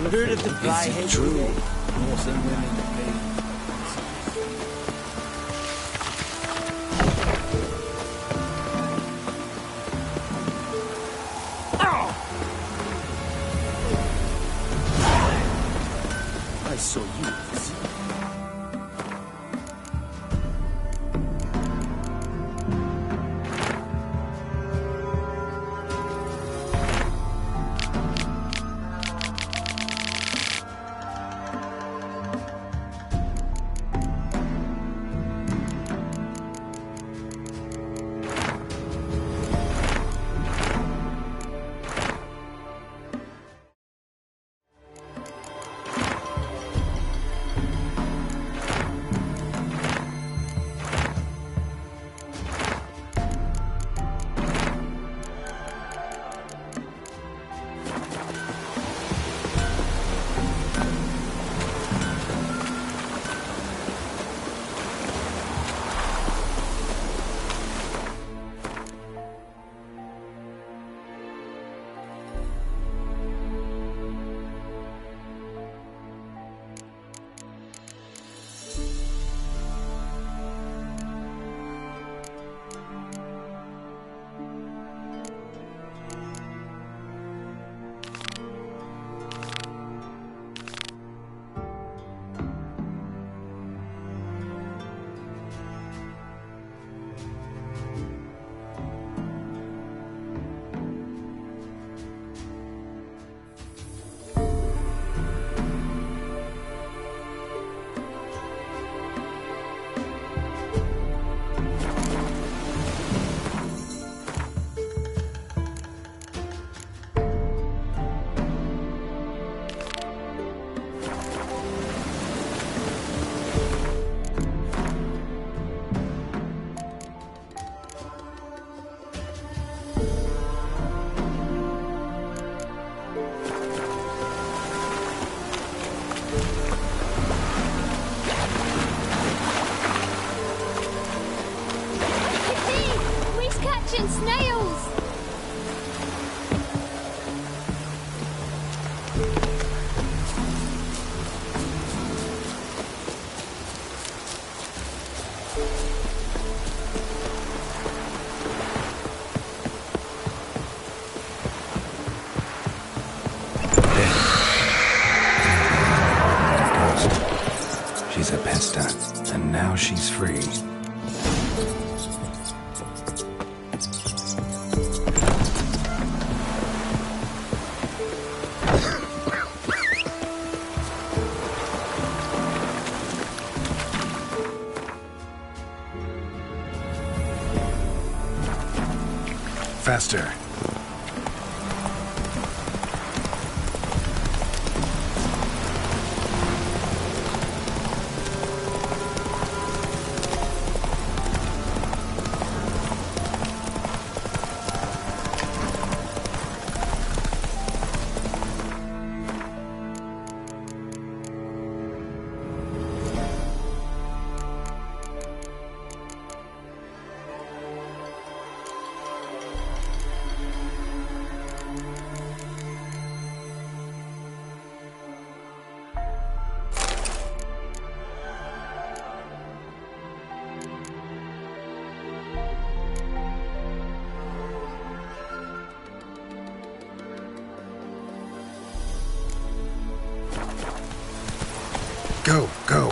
Heard of the guy Is it true? Awesome women. I saw you. She's a pesta, and now she's free. faster. Go, go.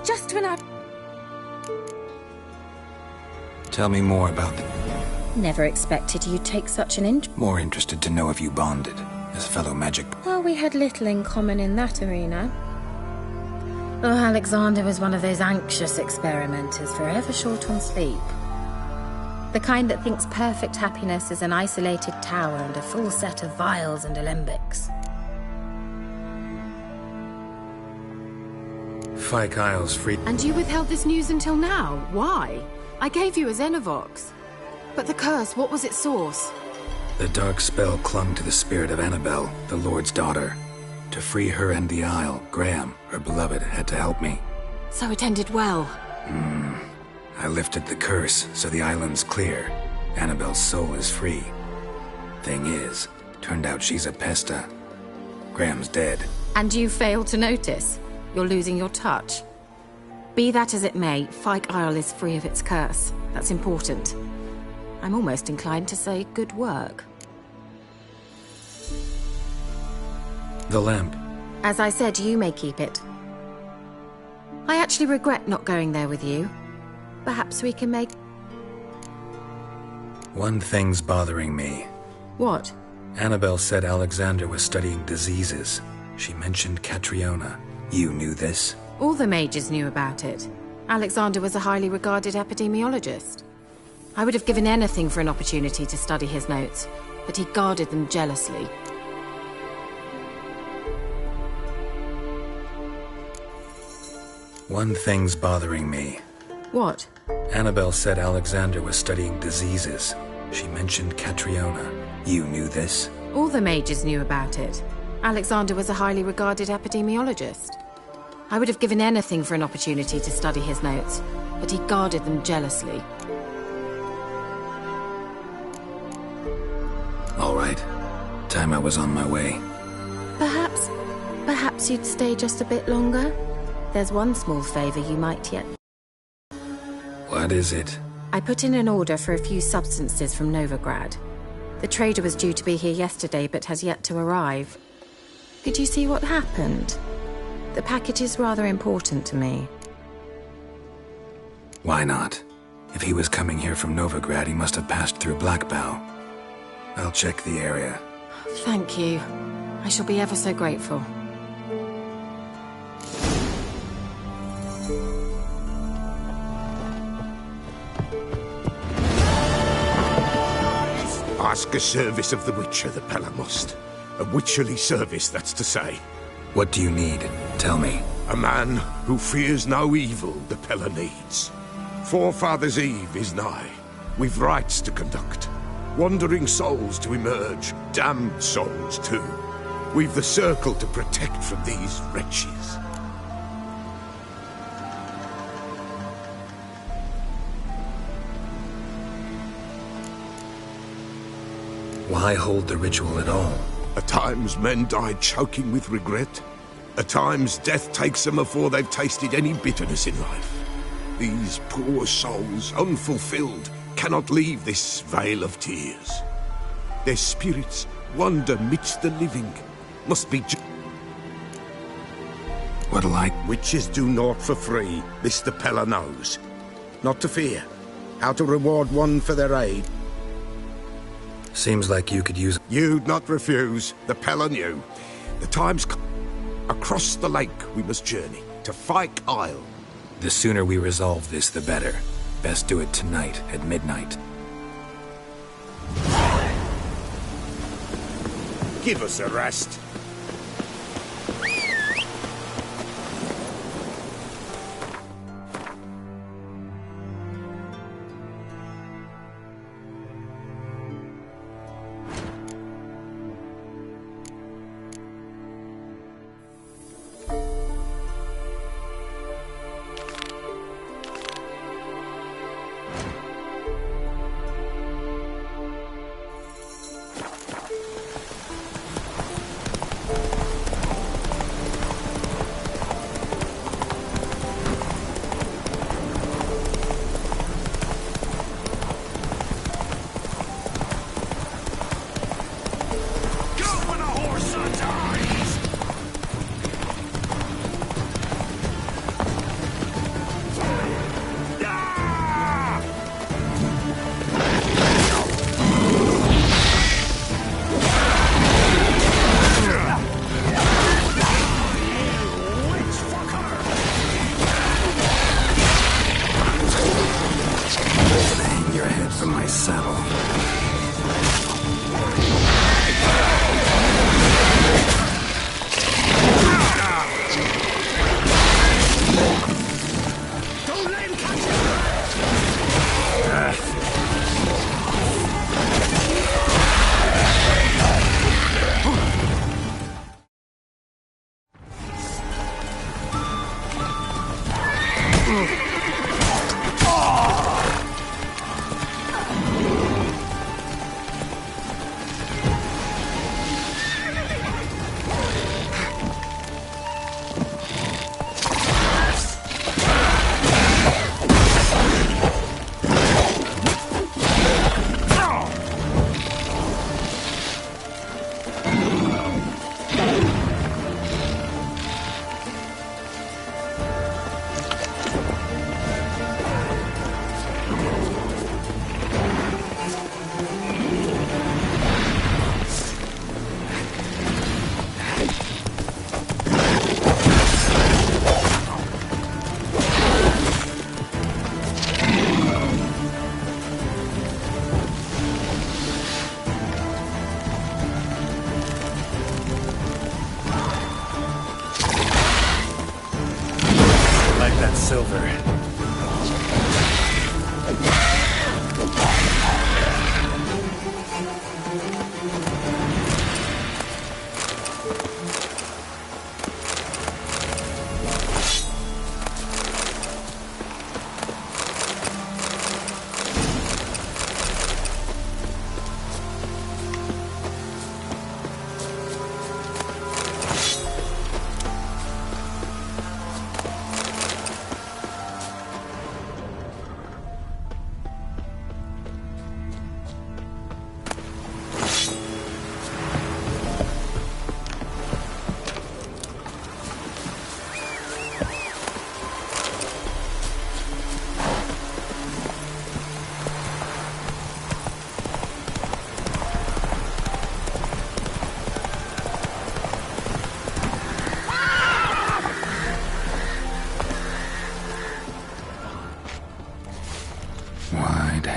Just when I... Tell me more about them. Never expected you'd take such an interest. More interested to know if you bonded as fellow magic. Well, we had little in common in that arena. Oh, Alexander was one of those anxious experimenters, forever short on sleep. The kind that thinks perfect happiness is an isolated tower and a full set of vials and alembics. Fyke Isles free. And you withheld this news until now? Why? I gave you a Xenovox. But the curse, what was its source? The dark spell clung to the spirit of Annabelle, the Lord's daughter. To free her and the Isle, Graham, her beloved, had to help me. So it ended well. I lifted the curse, so the island's clear. Annabelle's soul is free. Thing is, turned out she's a Pesta. Graham's dead. And you failed to notice? You're losing your touch. Be that as it may, Fyke Isle is free of its curse. That's important. I'm almost inclined to say good work. The lamp. As I said, you may keep it. I actually regret not going there with you. Perhaps we can make... One thing's bothering me. What? Annabelle said Alexander was studying diseases. She mentioned Catriona. You knew this? All the mages knew about it. Alexander was a highly regarded epidemiologist. I would have given anything for an opportunity to study his notes, but he guarded them jealously. One thing's bothering me. What? Annabelle said Alexander was studying diseases. She mentioned Catriona. You knew this? All the mages knew about it. Alexander was a highly regarded epidemiologist. I would have given anything for an opportunity to study his notes, but he guarded them jealously. All right. Time I was on my way. Perhaps you'd stay just a bit longer? There's one small favor you might yet... What is it? I put in an order for a few substances from Novigrad. The trader was due to be here yesterday, but has yet to arrive. Could you see what happened? The package is rather important to me. Why not? If he was coming here from Novigrad, he must have passed through Blackbough. I'll check the area. Thank you. I shall be ever so grateful. Ask a service of the Witcher, the Pella must. A witcherly service, that's to say. What do you need? Tell me. A man who fears no evil the Pella needs. Forefathers' Eve is nigh. We've rites to conduct. Wandering souls to emerge. Damned souls, too. We've the circle to protect from these wretches. Why hold the ritual at all? At times men die choking with regret. At times death takes them before they've tasted any bitterness in life. These poor souls, unfulfilled, cannot leave this vale of tears. Their spirits wander midst the living. Must be What'll I... Witches do naught for free, this the Pella knows. Not to fear. How to reward one for their aid. Seems like you could use... You'd not refuse. The Pella knew. The time's across the lake we must journey, to Fyke Isle. The sooner we resolve this, the better. Best do it tonight, at midnight. Give us a rest.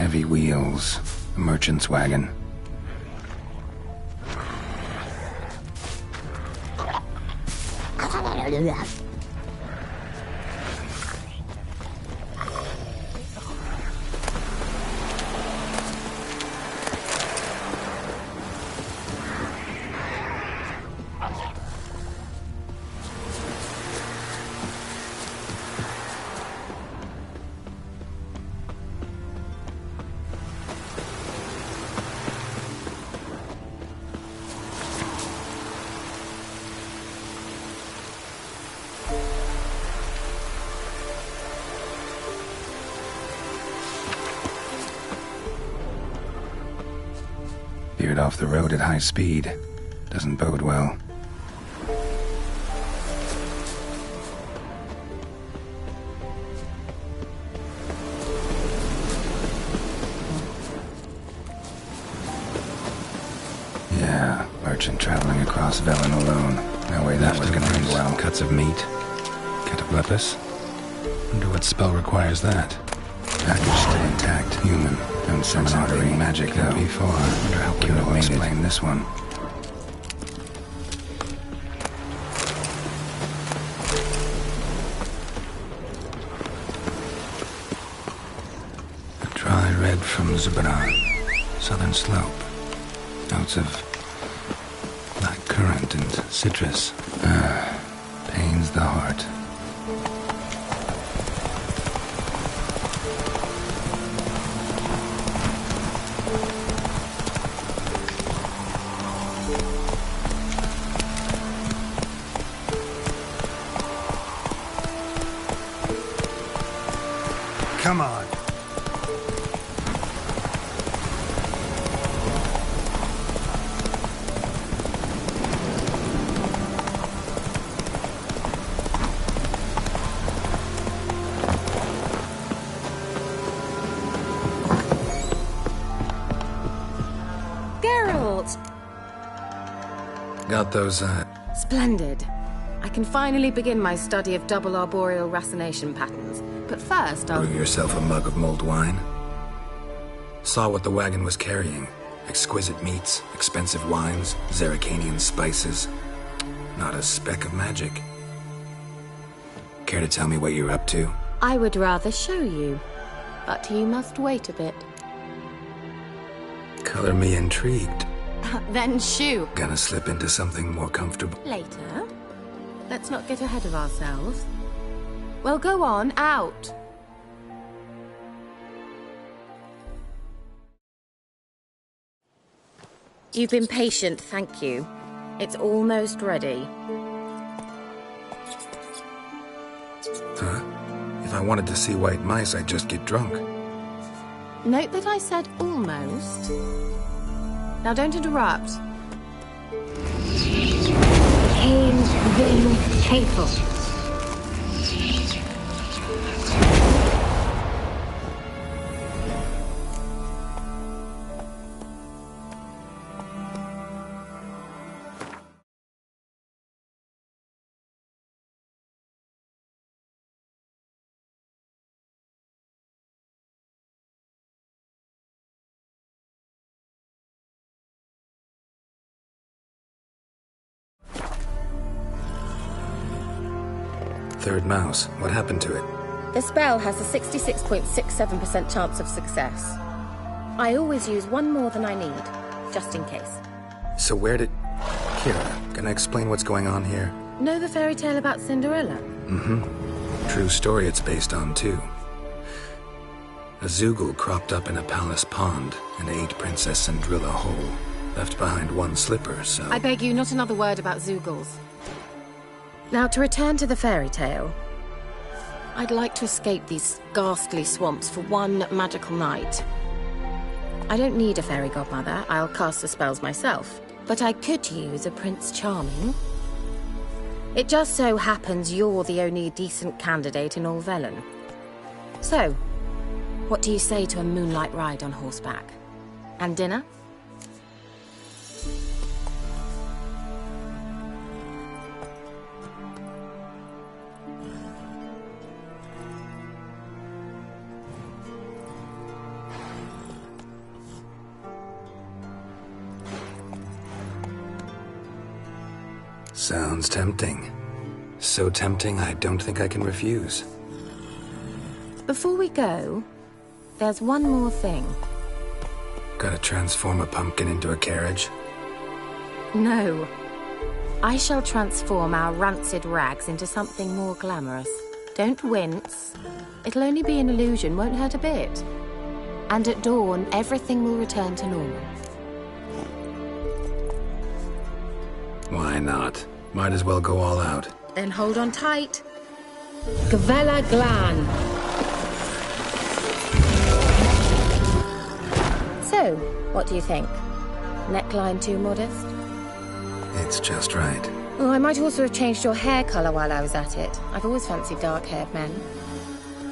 Heavy wheels. A merchant's wagon. off the road at high speed. Doesn't bode well. Yeah, merchant traveling across Velen alone. No way that was gonna end well. Cuts of meat. Cataplepus? Wonder what spell requires that. Package stay intact. Human. Don't sense artery. Magic though. Before. Wonder how we will explain this one. A dry red from Zubaran. Southern slope. Notes of black currant and citrus. Pains the heart. Come on. Geralt! Got those, Splendid. I can finally begin my study of double arboreal racination patterns. But first, I'll... Brew yourself a mug of mulled wine. Saw what the wagon was carrying. Exquisite meats, expensive wines, Zerrikanian spices. Not a speck of magic. Care to tell me what you're up to? I would rather show you, but you must wait a bit. Color me intrigued. Then shoo. Gonna slip into something more comfortable. Later. Let's not get ahead of ourselves. Well, go on, out. You've been patient, thank you. It's almost ready. Huh? If I wanted to see white mice, I'd just get drunk. Note that I said almost. Now don't interrupt. Cain Vin Faithful. Third mouse. What happened to it? The spell has a 66.67% chance of success. I always use one more than I need, just in case. So where did... Kira, can I explain what's going on here? Know the fairy tale about Cinderella? Mm-hmm. True story it's based on, too. A Zoogle cropped up in a palace pond and ate Princess Cindrilla whole. Left behind one slipper, so... I beg you, not another word about Zoogles. Now, to return to the fairy tale. I'd like to escape these ghastly swamps for one magical night. I don't need a fairy godmother, I'll cast the spells myself. But I could use a Prince Charming. It just so happens you're the only decent candidate in all Velen. So, what do you say to a moonlight ride on horseback? And dinner? Sounds tempting. So tempting, I don't think I can refuse. Before we go, there's one more thing. Gotta transform a pumpkin into a carriage? No. I shall transform our rancid rags into something more glamorous. Don't wince. It'll only be an illusion, won't hurt a bit. And at dawn, everything will return to normal. Why not? Might as well go all out. Then hold on tight. Gavella Glan. So, what do you think? Neckline too modest? It's just right. Oh, I might also have changed your hair colour while I was at it. I've always fancied dark-haired men.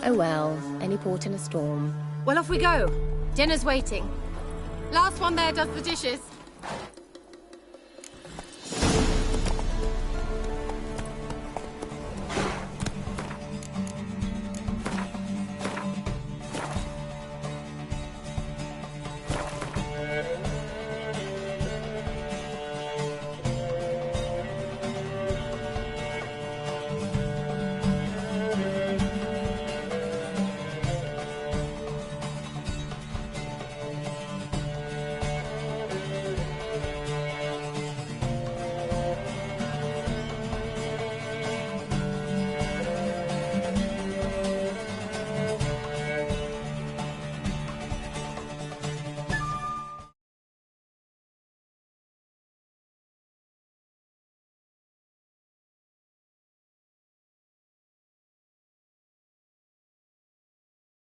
Oh well, any port in a storm. Well, off we go. Dinner's waiting. Last one there does the dishes.